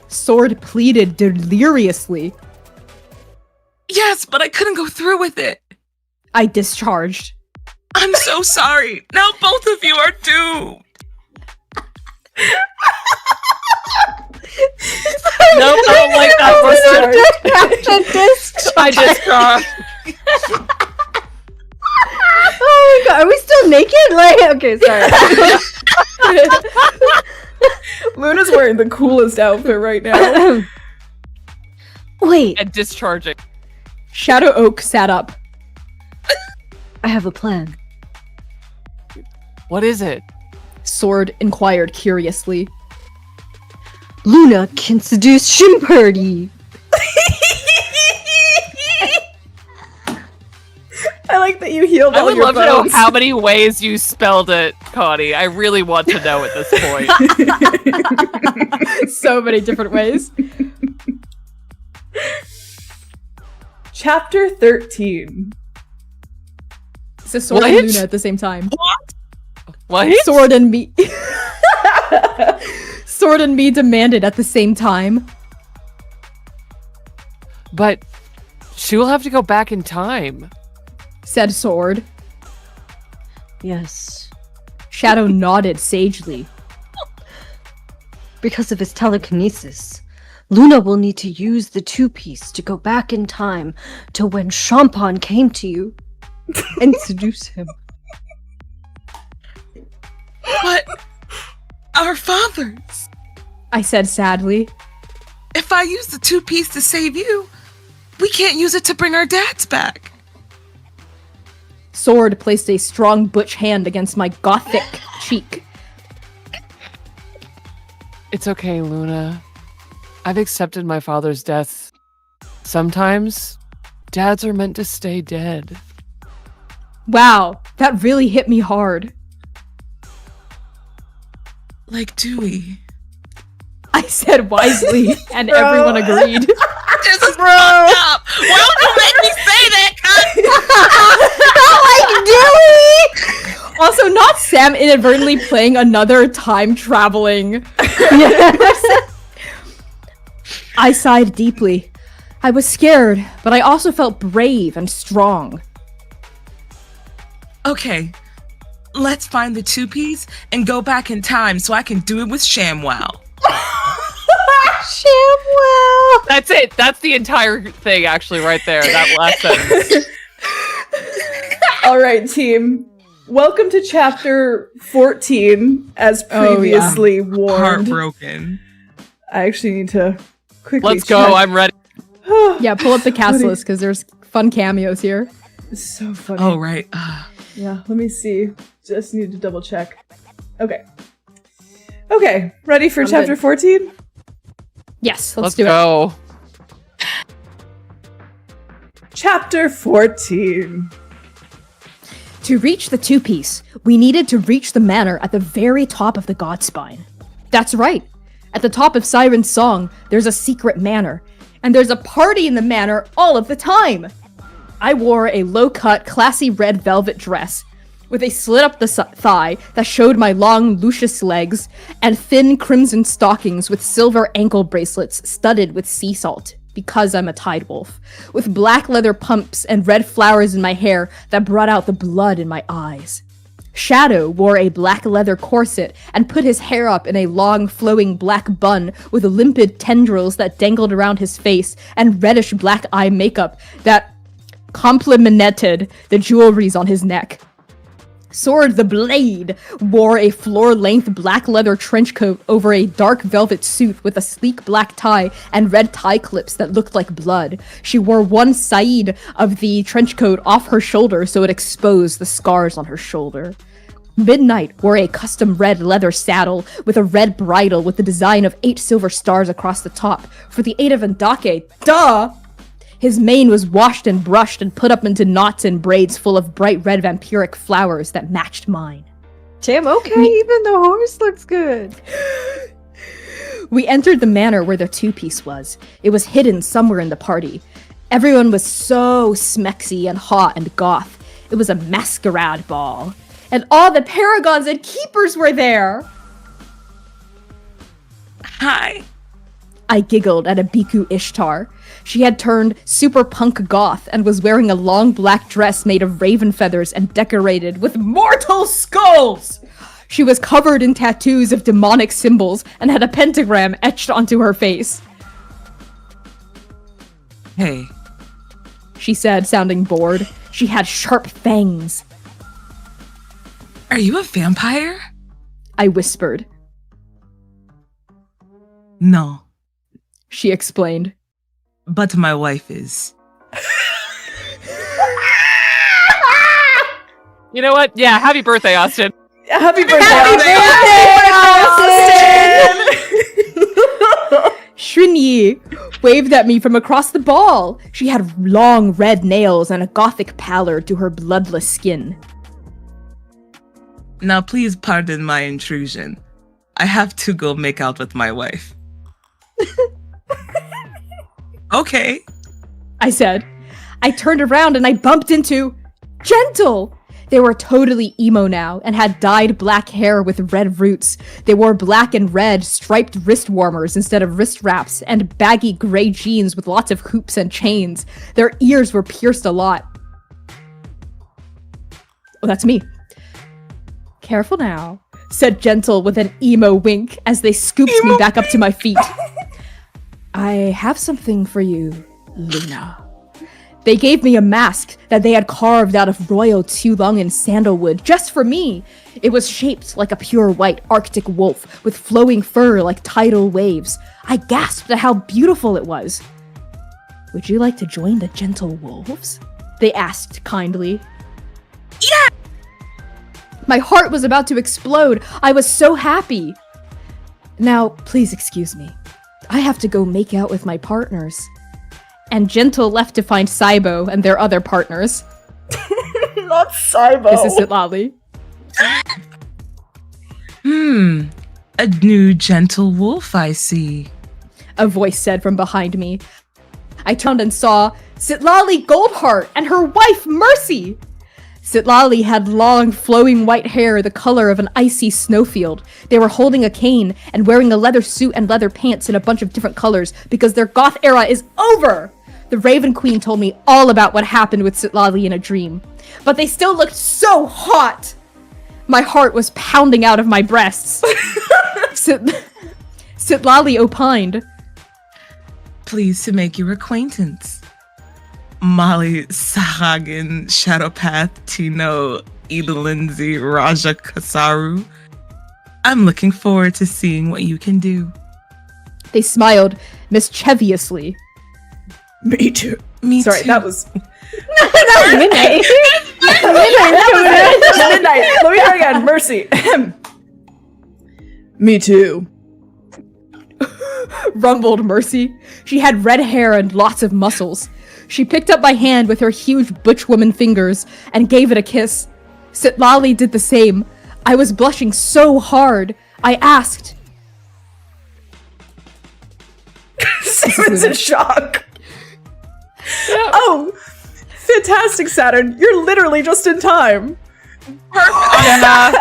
Sword pleaded deliriously. Yes, but I couldn't go through with it. I discharged. I'm so sorry. Now both of you are doomed. No, I don't like that word. I just Oh my god, are we still naked? Like, okay, sorry. Luna's wearing the coolest outfit right now. Wait, and discharging. Shadow Oak sat up. I have a plan. What is it? Sword inquired curiously. Luna can seduce Shimperdy. I like that you healed I all would your love to know bones. how many ways you spelled it, Connie. I really want to know at this point. So many different ways. Chapter 13. So Sword What? and Luna at the same time. What? Sword and me. Sword and me demanded at the same time. But she will have to go back in time. Said Sword. Yes. Shadow nodded sagely. Because of his telekinesis, Luna will need to use the two-piece to go back in time to when Champon came to you and seduce him. But our fathers. I said sadly. If I use the two-piece to save you, we can't use it to bring our dads back. Sword placed a strong butch hand against my gothic cheek. It's okay, Luna. I've accepted my father's death. Sometimes, dads are meant to stay dead. Wow, that really hit me hard. Like Dewey. I said wisely, and everyone agreed. This is fucked up. Why would you make me say that, Also, not Sam inadvertently playing another time-traveling. I sighed deeply. I was scared, but I also felt brave and strong. Okay, let's find the two-piece and go back in time so I can do it with ShamWow. ShamWow! That's it. That's the entire thing, actually, right there. That last sentence. All right, team. Welcome to chapter 14, as previously warned. Heartbroken. I actually need to quickly Let's go. I'm ready. Yeah, pull up the cast list because there's fun cameos here. It's so funny. Oh, right. Yeah, let me see. Just need to double check. Okay. Okay, ready for chapter good. 14? Yes, Let's let's do it. go. Chapter 14. To reach the two-piece, we needed to reach the manor at the very top of the Godspine. That's right. At the top of Siren's song, there's a secret manor, and there's a party in the manor all of the time. I wore a low-cut, classy red velvet dress with a slit up the thigh that showed my long, luscious legs, and thin crimson stockings with silver ankle bracelets studded with sea salt, because I'm a tide wolf, with black leather pumps and red flowers in my hair that brought out the blood in my eyes. Shadow wore a black leather corset and put his hair up in a long, flowing black bun with limpid tendrils that dangled around his face and reddish black eye makeup that complemented the jewelries on his neck. Sword the Blade wore a floor-length black leather trench coat over a dark velvet suit with a sleek black tie and red tie clips that looked like blood. She wore one side of the trench coat off her shoulder so it exposed the scars on her shoulder. Midnight wore a custom red leather saddle with a red bridle with the design of 8 silver stars across the top for the 8 of Vendake. Duh! His mane was washed and brushed and put up into knots and braids full of bright red vampiric flowers that matched mine. Damn, okay, even the horse looks good. We entered the manor where the two-piece was. It was hidden somewhere in the party. Everyone was so smexy and hot and goth. It was a masquerade ball. And all the paragons and keepers were there! Hi. I giggled at a Biku Ishtar. She had turned super punk goth and was wearing a long black dress made of raven feathers and decorated with mortal skulls! She was covered in tattoos of demonic symbols and had a pentagram etched onto her face. Hey. She said, sounding bored. She had sharp fangs. Are you a vampire? I whispered. No. She explained. But my wife is. You know what? Yeah, happy birthday, Austin. Happy birthday, Happy birthday, Austin! Trinny waved at me from across the ball. She had long red nails and a gothic pallor to her bloodless skin. Now please pardon my intrusion. I have to go make out with my wife. Okay, I said. I turned around and I bumped into Gentle. They were totally emo now and had dyed black hair with red roots. They wore black and red striped wrist warmers instead of wrist wraps and baggy gray jeans with lots of hoops and chains. Their ears were pierced a lot. Oh, that's me. Careful now, said Gentle with an emo wink as they scooped me back up to my feet. I have something for you, Luna. They gave me a mask that they had carved out of royal tulung and sandalwood just for me. It was shaped like a pure white Arctic wolf with flowing fur like tidal waves. I gasped at how beautiful it was. Would you like to join the Gentle Wolves? They asked kindly. Yeah! My heart was about to explode. I was so happy. Now, please excuse me. I have to go make out with my partners. And Gentle left to find Saibo and their other partners. Not Saibo. This is Sitlali. A new gentle wolf, I see. A voice said from behind me. I turned and saw Sitlali Goldheart and her wife Mercy. Sitlali had long, flowing white hair the color of an icy snowfield. They were holding a cane and wearing a leather suit and leather pants in a bunch of different colors because their goth era is over! The Raven Queen told me all about what happened with Sitlali in a dream. But they still looked so hot! My heart was pounding out of my breasts. Sitlali opined. Pleased to make your acquaintance. Molly Sahagan Shadowpath Tino Edelinzi Raja Kasaru. I'm looking forward to seeing what you can do. They smiled mischievously. Me too. Me Sorry, too. that was That was midnight. midnight. Let me try again. Mercy. Me too. Rumbled Mercy. She had red hair and lots of muscles. She picked up my hand with her huge butch woman fingers and gave it a kiss. Sitlali did the same. I was blushing so hard. I asked. Simon's in shock. Oh, fantastic, Saturn. You're literally just in time. Yeah.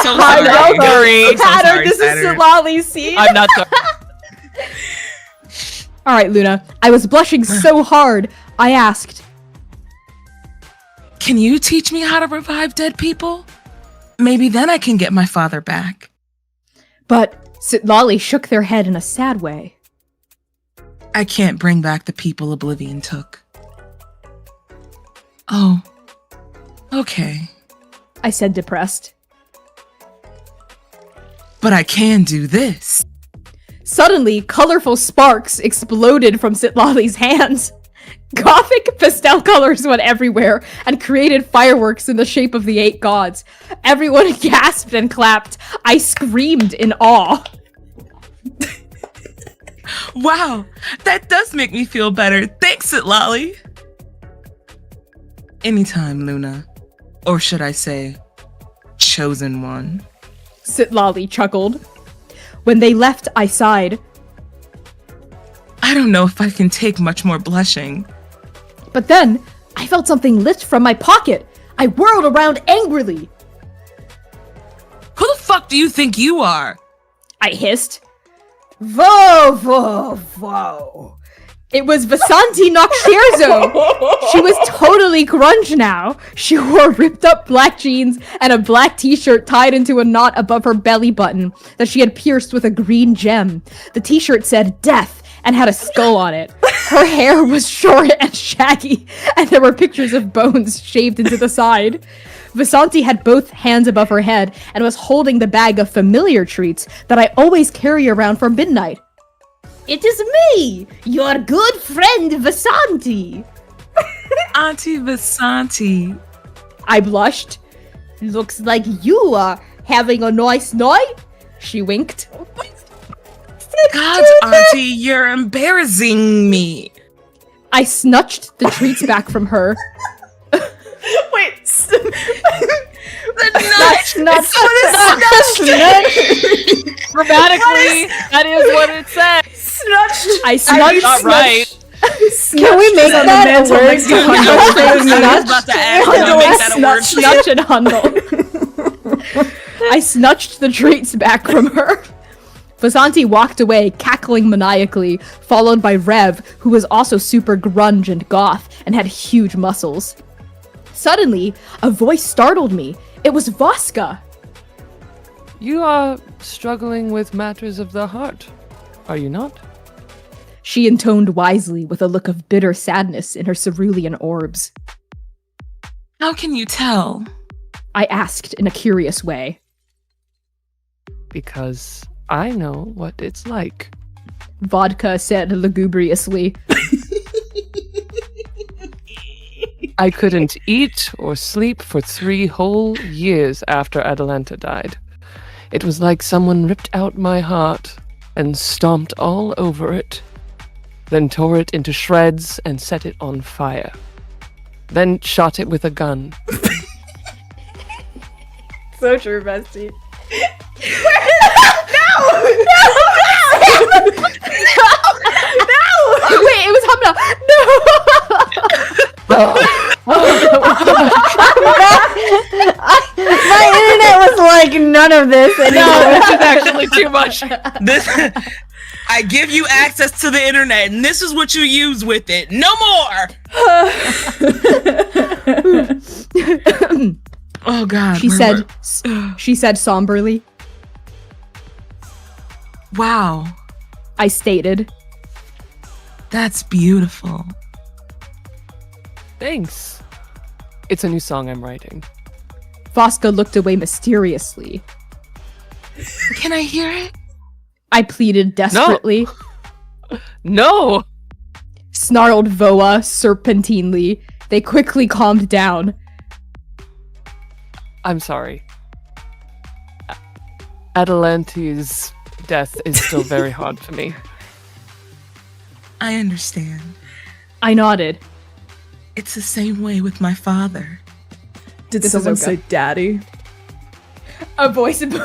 So I'm sorry. sorry. I'm so Saturn, sorry, this Saturn. is Sitlali's scene. I'm not sorry. All right, Luna. I was blushing so hard. I asked. Can you teach me how to revive dead people? Maybe then I can get my father back. But Sitlali shook their head in a sad way. I can't bring back the people Oblivion took. Oh, okay. I said depressed. But I can do this. Suddenly, colorful sparks exploded from Sitlali's hands. Gothic pastel colors went everywhere and created fireworks in the shape of the 8 gods. Everyone gasped and clapped. I screamed in awe. Wow, that does make me feel better. Thanks, Sitlali. Anytime, Luna. Or should I say, chosen one. Sitlali chuckled. When they left, I sighed. I don't know if I can take much more blushing. But then, I felt something lift from my pocket. I whirled around angrily. Who the fuck do you think you are? I hissed. Whoa, whoa, whoa. It was Vasanti Noxierzo. She was totally grunge now. She wore ripped up black jeans and a black t-shirt tied into a knot above her belly button that she had pierced with a green gem. The t-shirt said death and had a skull on it. Her hair was short and shaggy, and there were pictures of bones shaved into the side. Vasanti had both hands above her head and was holding the bag of familiar treats that I always carry around for midnight. It is me, your good friend Vasanti. Auntie Vasanti. I blushed. Looks like you are having a nice night. She winked. God, Auntie, you're embarrassing me. I snatched the treats back from her. Wait. Grammatically, that is what it says. Snatched. I snatched. Not right. Can we make on the that a mantle word? next to I was about to ask you to make that a word. Snatch and hundle. I snatched the treats back from her. Vasanti walked away, cackling maniacally, followed by Rev, who was also super grunge and goth and had huge muscles. Suddenly, a voice startled me. It was Voska. You are struggling with matters of the heart, are you not? She intoned wisely with a look of bitter sadness in her cerulean orbs. How can you tell? I asked in a curious way. Because I know what it's like. Vodka said lugubriously. I couldn't eat or sleep for 3 whole years after Atalanta died. It was like someone ripped out my heart and stomped all over it, then tore it into shreds and set it on fire, then shot it with a gun. So true, bestie. Wait, it was Hamna. My internet was like none of this anymore. This is actually too much. This, I give you access to the internet, and this is what you use with it. No more. Oh God. She said somberly. Wow, I stated. that's beautiful. Thanks. It's a new song I'm writing. Voska looked away mysteriously. Can I hear it? I pleaded desperately. No! Snarled Voa serpentinely. They quickly calmed down. I'm sorry. Atalante's death is still very hard for me. I understand. I nodded. It's the same way with my father. Did This is someone Oka. say daddy? A voice boomed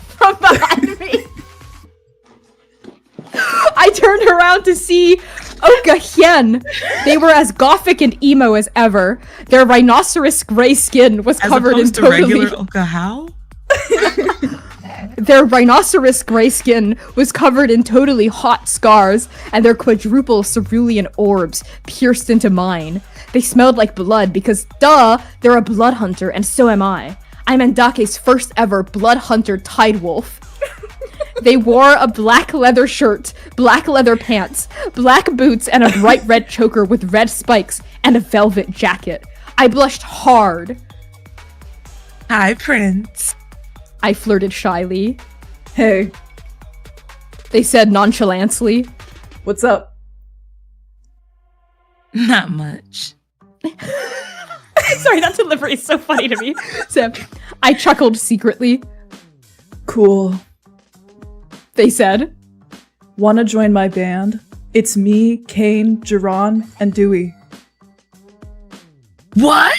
from behind me. I turned around to see Oka Hien. They were as gothic and emo as ever. Their rhinoceros gray skin was As covered in opposed to totally... regular Oka how? Their rhinoceros gray skin was covered in totally hot scars, and their quadruple cerulean orbs pierced into mine. They smelled like blood because, duh, they're a blood hunter, and so am I. I'm Endake's first ever blood hunter tide wolf. They wore a black leather shirt, black leather pants, black boots, and a bright red choker with red spikes, and a velvet jacket. I blushed hard. Hi, Prince. I flirted shyly. Hey, They said nonchalantly. what's up? Not much. Sorry, that delivery is so funny to me. So, I chuckled secretly. Cool. They said. Wanna join my band? It's me, Kane, Jiron, and Dewey. What?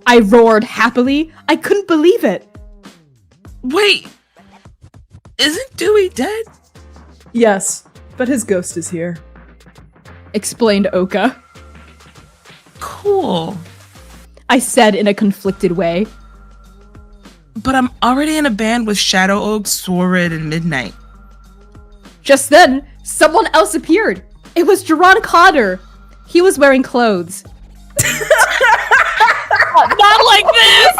I roared happily. I couldn't believe it. Wait. Isn't Dewey dead? Yes, but his ghost is here. Explained Oka. Cool. I said in a conflicted way. But I'm already in a band with Shadow Oak, Sordid, and Midnight. Just then, someone else appeared. It was Jiron Cotter. He was wearing clothes. Not like this!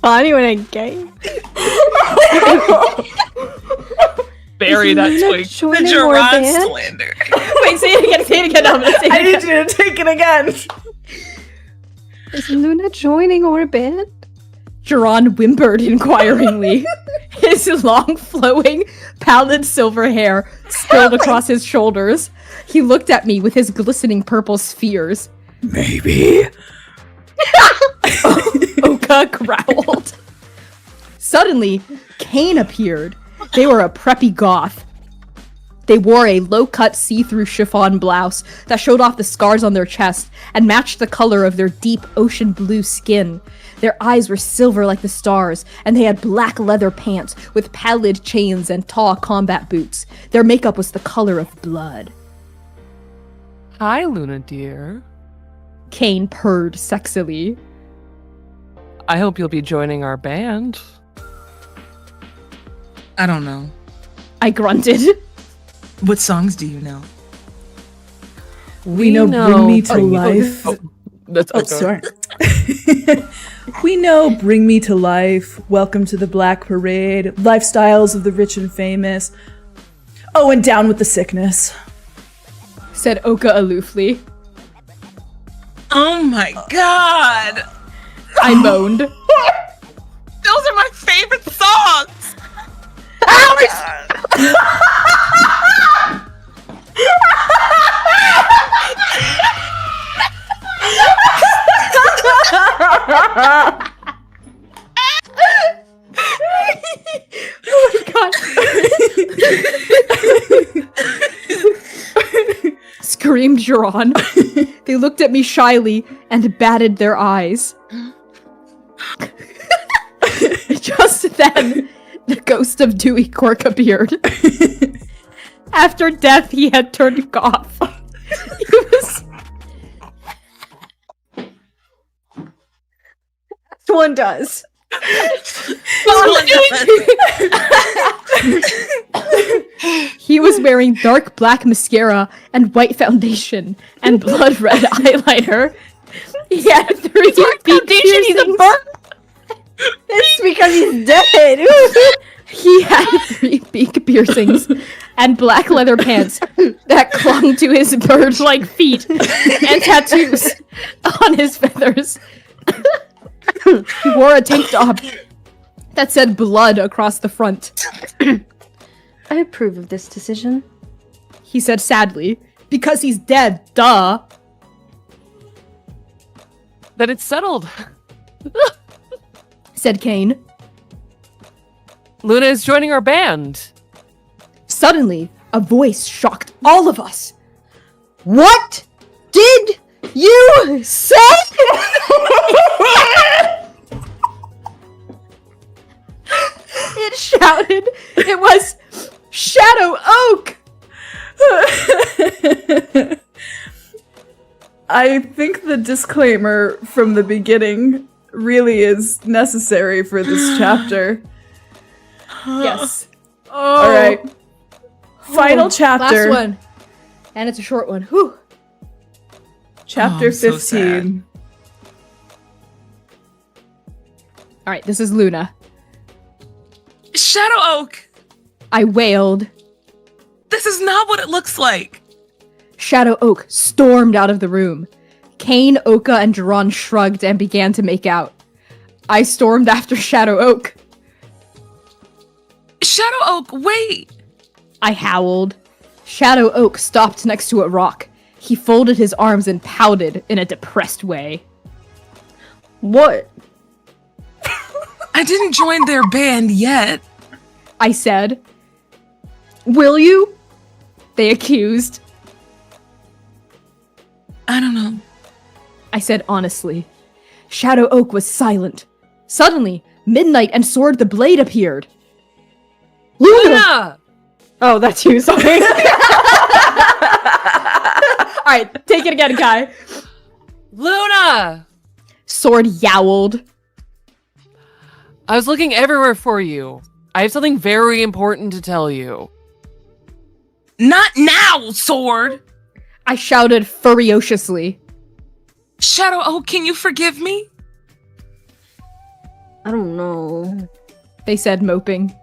Bonnie when I gay. Bury that Luna twig. The joining more Jiron band? slander. Wait, say it again. I'm gonna say I it need again. you to take it again. Is Luna joining our band? Jiron whimpered inquiringly. His long, flowing, pallid silver hair spilled across his shoulders. He looked at me with his glistening purple spheres. Maybe. Oka growled. Suddenly, Kane appeared. They were a preppy goth. They wore a low-cut see-through chiffon blouse that showed off the scars on their chest and matched the color of their deep ocean blue skin. Their eyes were silver like the stars, and they had black leather pants with pallid chains and tall combat boots. Their makeup was the color of blood. Hi, Luna dear. Kane purred sexily. I hope you'll be joining our band. I don't know. I grunted. What songs do you know? We know Bring Me to Life. That's Oh, sorry. We know Bring Me to Life, Welcome to the Black Parade, Lifestyles of the Rich and Famous. Oh, and Down with the Sickness. Said Oka aloofly. Oh my god! I moaned. Those are my favorite songs! Oh my god. Screamed Jiron. They looked at me shyly and batted their eyes. Just then, the ghost of Dewey Cork appeared. After death, he had turned goth. He was... One does. He was wearing dark black mascara and white foundation and blood red eyeliner. He had 3 beak piercings. He's a bird. It's because he's dead. He had 3 beak piercings and black leather pants that clung to his bird-like feet and tattoos on his feathers. He wore a tank top that said blood across the front. I approve of this decision. He said sadly, because he's dead, duh. That it's settled. Said Kane. Luna is joining our band. Suddenly, a voice shocked all of us. What did you say? It shouted. It was Shadow Oak. I think the disclaimer from the beginning really is necessary for this chapter. Yes. All right. Final chapter. Last one. And it's a short one. Whew. Chapter I'm so 15. All right, this is Luna. Shadow Oak! I wailed. This is not what it looks like! Shadow Oak stormed out of the room. Kane, Oka, and Jiron shrugged and began to make out. I stormed after Shadow Oak. Shadow Oak, wait! I howled. Shadow Oak stopped next to a rock. He folded his arms and pouted in a depressed way. What? I didn't join their band yet. I said. Will you? They accused. I don't know. I said honestly. Shadow Oak was silent. Suddenly, Midnight and Sword the Blade appeared. Luna! Oh, that's you, sorry. Alright, take it again, Kai. Luna! Sword yowled. I was looking everywhere for you. I have something very important to tell you. Not now, Sword! I shouted ferociously. Shadow Oak, can you forgive me? I don't know. They said, moping.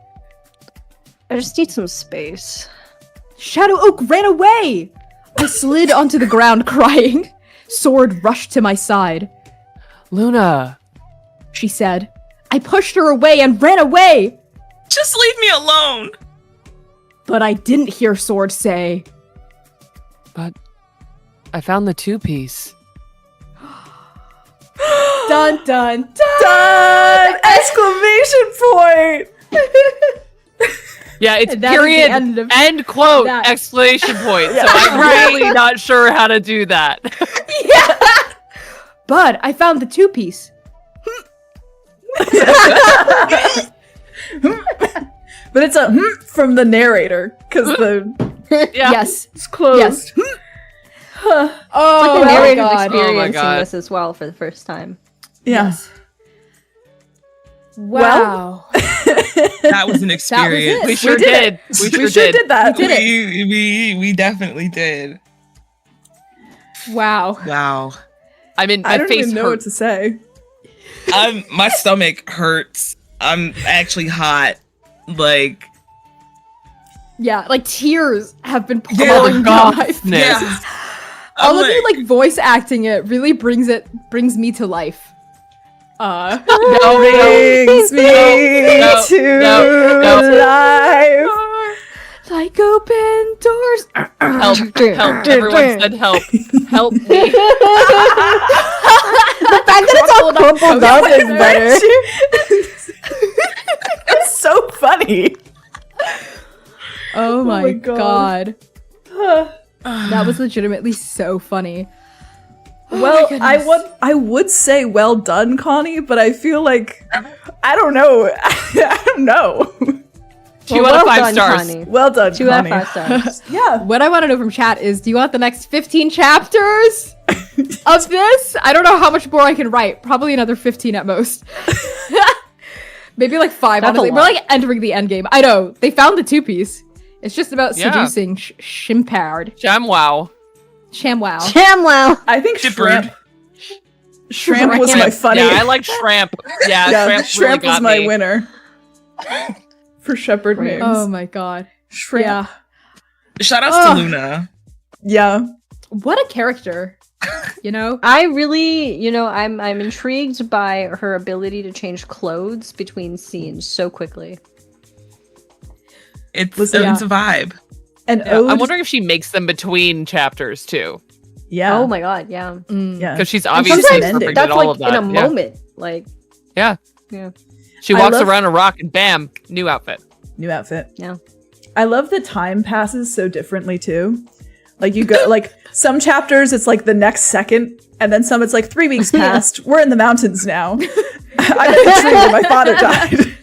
I just need some space. Shadow Oak ran away! I slid onto the ground crying. Sword rushed to my side. Luna! She said. I pushed her away and ran away! Just leave me alone! But I didn't hear Sword say. But I found the 2-piece. Dun dun dun! Done! Exclamation point! Yeah, it's And that is the period, end of end quote, that. exclamation point. Yeah. So I'm really not sure how to do that. But I found the two-piece. But it's a from the narrator because the Yeah. Yes. it's closed. Yes. The Oh my narrator's god. experiencing God. this as well for the first time. Yeah. Wow. That was an experience. it. We sure did did. We We sure sure did. did that. We did We definitely did. Wow. Wow. I mean, I my don't face even know what hurts. to say. My stomach hurts. I'm actually hot. Like, Yeah, like tears have been Yeah, pouring down my goodness. face. yeah. All I'm of you like voice acting it really brings me to life. No, Brings me no, to no. life. Like open doors. help, help. Everyone said help. Help me. The fact that it's all crumpled up is better. It's so funny. Oh my my god. God. That was legitimately so funny. Oh Well, my I goodness. would say well done, Connie, but I feel like I don't know. I don't know. 2 Well, out of well 5 done, stars. Connie. Well done, 2 out Connie. of 5 stars. Yeah. What I want to know from chat is, do you want the next 15 chapters of this? I don't know how much more I can write. Probably another 15 at most. Maybe like 5, That's a honestly. We're lot. like entering the end game. I know. They found the two-piece. It's just about Yeah. seducing Shimpard. Wow. Shamwow. Shamwow. I think Dippered. Shrimp was my funny. Yeah, I like Shrimp. Yeah, Yeah, Shrimp, Shrimp really was got my me. winner. For Shepherd names. Oh my god. Shrimp. Yeah. Shout outs Ugh. to Luna. Yeah. What a character. You know? I really, I'm intrigued by her ability to change clothes between scenes so quickly. It's Listen, yeah. it's a vibe. And Yeah, Ode. I'm wondering if she makes them between chapters too, Yeah. Oh my god, yeah. Mm. Yeah. because she's And obviously sometimes perfect ending. at That's all like of that. in a Yeah. moment. Like, She I walks love- around a rock and bam, new outfit. New outfit. Yeah. I love the time passes so differently too. Like you go like some chapters it's like the next second, and then some it's like 3 weeks passed. We're in the mountains now. I'm in the tree where my father died.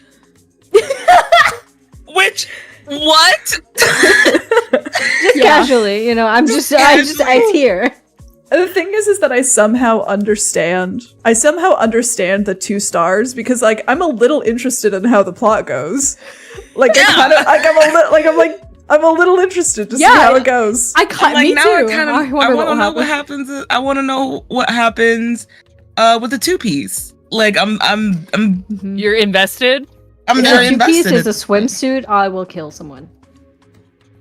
Which what? just Yeah. casually, it's here. And the thing is that I somehow understand the 2 stars because like I'm a little interested in how the plot goes. Like I kind of like I'm a little interested to see Yeah, how it goes. Me now too. I wonder want to know what happens. happens. I want to know what happens with the two-piece. Like I'm You're invested. I'm If very the 2-piece invested. is a swimsuit, I will kill someone.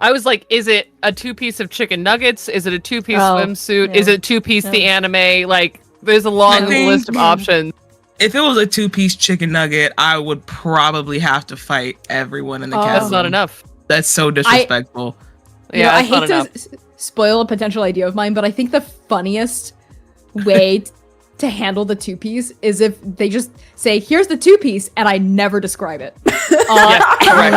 I was like, is it a 2-piece of chicken nuggets? Is it a 2-piece Oh, swimsuit? yeah. Is it 2-piece the Yeah. anime? Like, there's a long think- list of options. If it was a two-piece chicken nugget, I would probably have to fight everyone in the Oh. castle. That's not enough. That's so disrespectful. You know, Yeah, I that's not hate to enough. spoil a potential idea of mine, but I think the funniest way to handle the two-piece is if they just say, here's the two-piece, and I never describe it. Yeah, correct.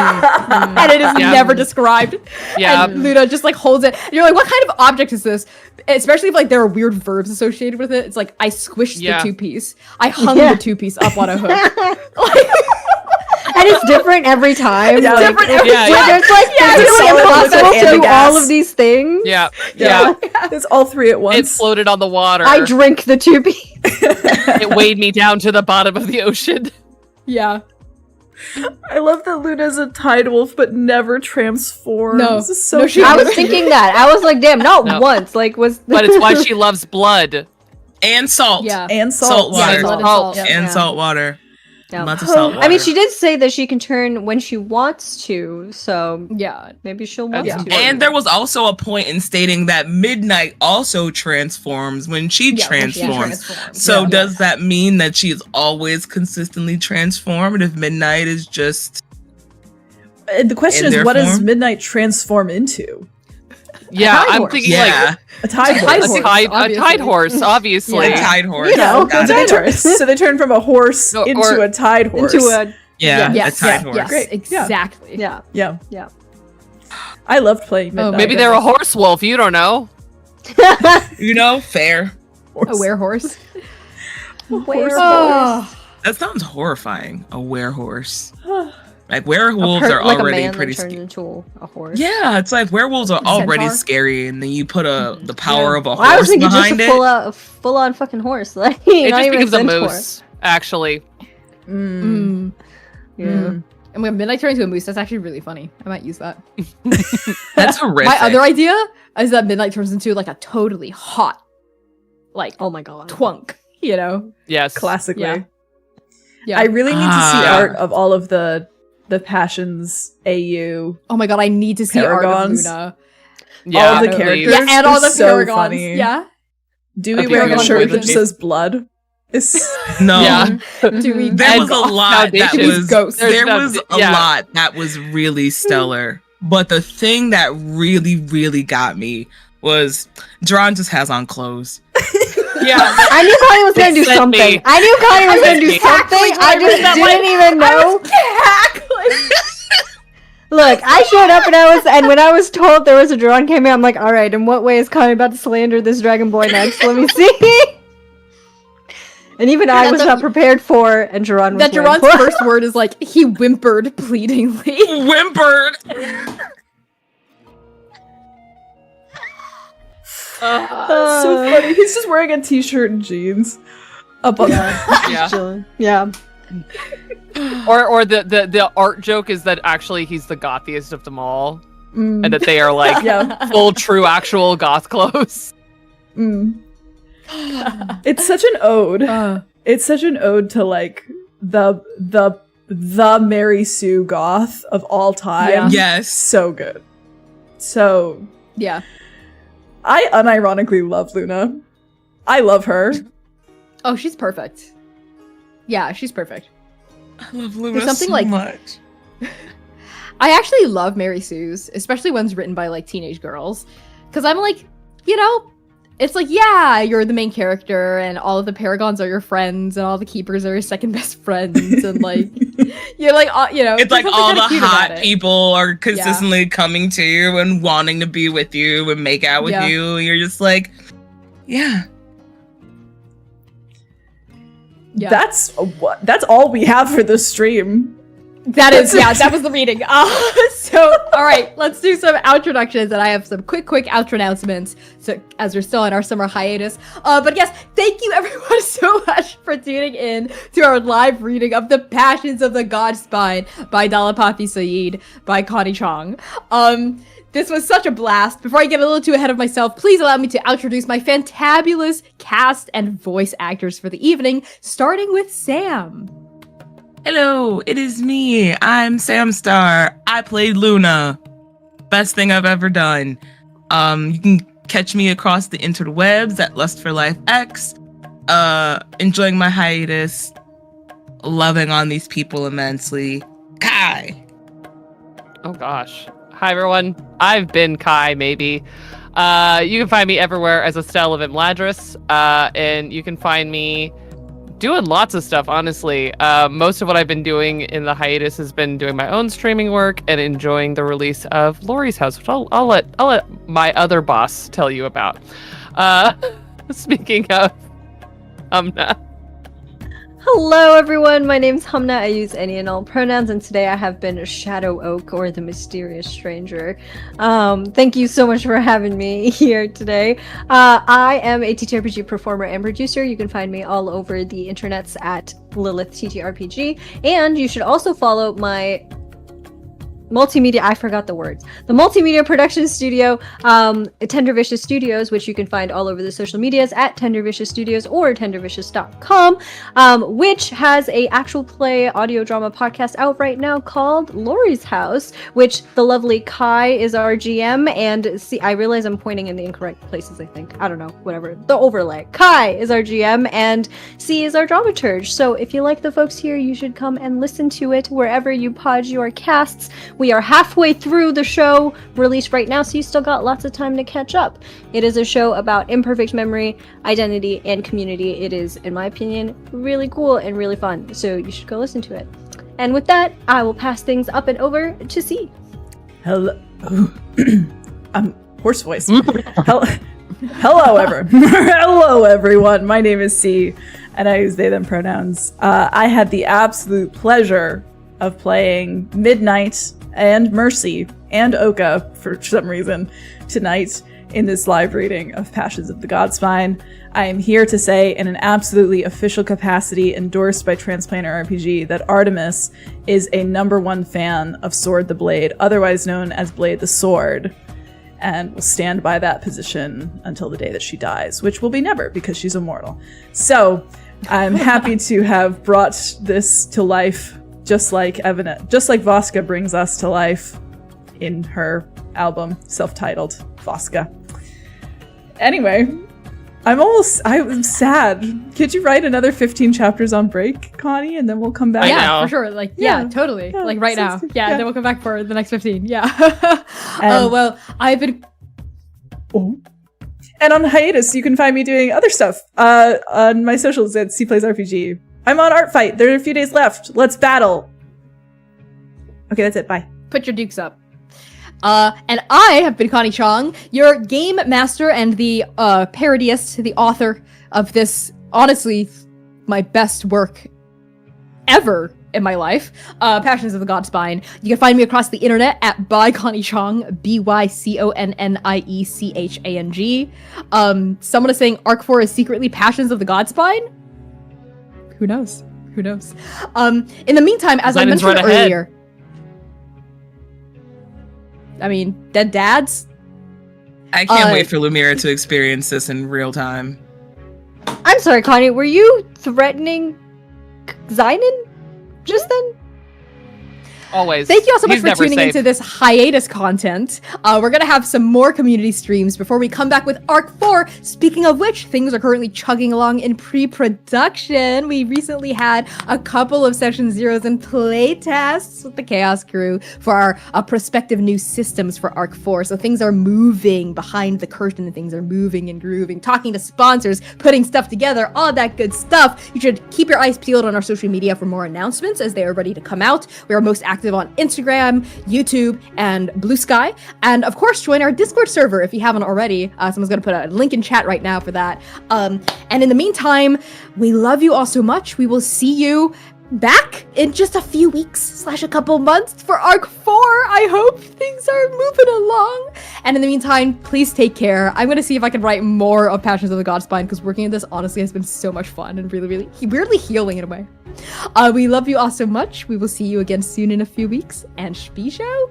And it is Yeah. never described. Yeah. And Luna just like holds it. And you're like, what kind of object is this? Especially if like there are weird verbs associated with it. It's like, I squished Yeah. the two-piece. I hung Yeah. the two-piece up on a hook. And it's different every time. Yeah, like, different it's, every- Yeah, it's like yeah, it's it's really solid impossible liquid to and do gas. all of these things. Yeah. Yeah. Yeah. It's all 3 at It once. floated on the water. I drink the 2-piece. It weighed me down to the bottom of the ocean. Yeah. I love that Luna's a tide wolf but never transforms. No. This is so No, she- cute. I was thinking that. I was like, damn, not No. once. Like, was But it's why she loves blood. And salt. Yeah. and Salt salt. water. Yeah, blood and Salt. salt. And Yeah. salt water. No. Lots of salt water. I mean, she did say that she can turn when she wants to, so Yeah. maybe she'll want That's to. important. And there was also a point in stating that Midnight also transforms when she Yeah, when she transforms. transforms. So Yeah. does that mean that she is always consistently transformed if Midnight is just And the question In is, their what does form? Midnight transform into? Yeah, tide I'm horse. thinking yeah, A tide Tide horse. horse. like a obviously. tide horse, obviously. a Yeah. tide horse. You know, Got So they, it. turn, so they turn from a horse No, into or- a tide horse. Into a Yeah, Yes, a tide horse. yes, Great. Yeah. exactly. Yeah. Yeah. Yeah. I loved playing Midnight. Maybe they're a horse wolf. You don't know. You know, fair. A werehorse. Horse. Oh. That sounds horrifying. A werehorse. Like werewolves are like a already man pretty that turned scary. into a horse. Yeah, it's like werewolves are already Centaur? scary, and then you put the power of a Well, I was horse thinking just behind a it. full on fucking horse. Like It not just even becomes a centaur. moose, actually. Mm. Yeah. And when Midnight turns into a moose, that's actually really funny. I might use that. That's horrific. My other idea is that Midnight turns into like a totally hot, like Oh my god. twunk. You know? Yes. Classically. Yeah. Yeah. I really need to see Ah. art of all of the Passions AU. Oh my god, I need to see Paragons. art of Luna. Yeah. all the please. characters. Yeah, and all the are so paragons. funny. Yeah. Dewey A wearing a paragon shirt with that a just says blood. Is No. Yeah. Do we There And was a Goth lot that Foundation. was Ghosts. there There's was no- a yeah. lot that was really stellar. But the thing that really got me was Dron just has on clothes. Yeah. I knew Connie was gonna do Sent something. me. I knew Connie was gonna do me. something. I just that didn't even know. Look, I showed up and when I was told there was a Duran cameo, I'm like, all right, in what way is Connie about to slander this dragon boy next? Let me see. And even I was not prepared for, and Duran was That wearing Duran's first word is like, he whimpered pleadingly. Whimpered. so funny. He's just wearing a t-shirt and jeans. Up on Yeah. Chilling. Yeah. Or the art joke is that actually he's the gothiest of them all, Mm. and that they are like Yeah. full, true, actual goth clothes. Mm. It's such an ode. It's such an ode to like the Mary Sue goth of all time. Yeah. Yes. So good. So Yeah. I unironically love Luna. I love her. Oh, she's perfect. Yeah, she's perfect. I love Luna There's something so like- much. I actually love Mary Sue's, especially ones written by like teenage girls. Because I'm like, you know, it's like, yeah, you're the main character and all of the paragons are your friends and all the keepers are your second best friends. And like, you're like, you know, It's like there's all something the kinda cute about hot it. people are consistently coming to you and wanting to be with you and make out with Yeah. you. You're just like, yeah. Yeah. That's all we have for this stream. That is, yeah, that was the reading. So, all right, let's do some outroductions, and I have some quick outro announcements. So, as we're still in our summer hiatus, but yes, thank you everyone so much for tuning in to our live reading of The Passions of the Godspine by Dalapathi Sayyid by Connie Chong. This was such a blast. Before I get a little too ahead of myself, please allow me to introduce my fantabulous cast and voice actors for the evening, starting with Sam. Hello, it is me. I'm Sam Star. I played Luna. Best thing I've ever done. You can catch me across the interwebs at Lust for Life X. Enjoying my hiatus. Loving on these people immensely. Kai. Oh gosh. Hi everyone. I've been Kai, maybe. You can find me everywhere as Estelle of Imladris. And you can find me doing lots of stuff, honestly. Most of what I've been doing in the hiatus has been doing my own streaming work and enjoying the release of Lori's House, which I'll let my other boss tell you about. Speaking of Humna. Hello, everyone. My name's Humna. I use any and all pronouns, and today I have been Shadow Oak, or the Mysterious Stranger. Thank you so much for having me here today. I am a TTRPG performer and producer. You can find me all over the internets at Lilith TTRPG, and you should also follow my multimedia, I forgot the words. The multimedia production studio, Tender Vicious Studios, which you can find all over the social medias at Tender Vicious Studios or tendervicious.com, which has a actual play audio drama podcast out right now called Lori's House, which the lovely Kai is our GM, and see, I realize I'm pointing in the incorrect places, I think. I don't know, whatever. The overlay. Kai is our GM, and C is our dramaturge. So if you like the folks here, you should come and listen to it wherever you pod your casts. We are halfway through the show released right now, so you still got lots of time to catch up. It is a show about imperfect memory, identity, and community. It is, in my opinion, really cool and really fun, so you should go listen to it. And with that, I will pass things up and over to C. Hello. I'm horse voice. Hello, hello, everyone. My name is C, and I use they, them pronouns. I had the absolute pleasure of playing Midnight and Mercy and Oka, for some reason, tonight in this live reading of Passions of the Godspine. I am here to say, in an absolutely official capacity endorsed by Transplanter RPG, that Artemis is a #1 fan of Sword the Blade, otherwise known as Blade the Sword, and will stand by that position until the day that she dies, which will be never, because she's immortal. So, I'm happy to have brought this to life, just like Voska brings us to life in her album, self-titled Voska. Anyway, I'm sad. Could you write another 15 chapters on break, Connie, and then we'll come back? Yeah, for sure. Like, yeah, totally. Yeah, like right now. good. Yeah, Yeah. then we'll come back for the next 15. Yeah. Oh, well, I've been... Oh. And on hiatus, you can find me doing other stuff on my socials at C Plays RPG. I'm on Art Fight. There are a few days left. Let's battle. Okay, that's it. Bye. Put your dukes up. And I have been Connie Chong, your game master and the parodyist, the author of this, honestly, my best work ever in my life, Passions of the Godspine. You can find me across the internet at by Connie Chong, BYCONNIECHANG. Someone is saying Arc 4 is secretly Passions of the Godspine? Who knows? Who knows? In the meantime, as I Zion's mentioned right ahead. earlier, I mean, dead dads. I can't wait for Lumira to experience this in real time. I'm sorry, Connie, were you threatening Zynon just then? Always. Thank you all so much He's for never tuning safe. into this hiatus content. We're going to have some more community streams before we come back with Arc 4. Speaking of which, things are currently chugging along in pre-production. We recently had a couple of Session Zeros and play tests with the Chaos crew for our prospective new systems for Arc 4. So things are moving behind the curtain and things are moving and grooving, talking to sponsors, putting stuff together, all that good stuff. You should keep your eyes peeled on our social media for more announcements as they are ready to come out. We are most active on Instagram, YouTube, and Blue Sky. And of course, join our Discord server if you haven't already. Someone's going to put a link in chat right now for that. And in the meantime, we love you all so much. We will see you back in just a few weeks / a couple months for Arc 4. I hope things are moving along. And in the meantime, please take care. I'm going to see if I can write more of Passions of the Godspine because working on this honestly has been so much fun and really weirdly healing in a way. We love you all so much. We will see you again soon in a few weeks. And Spisho.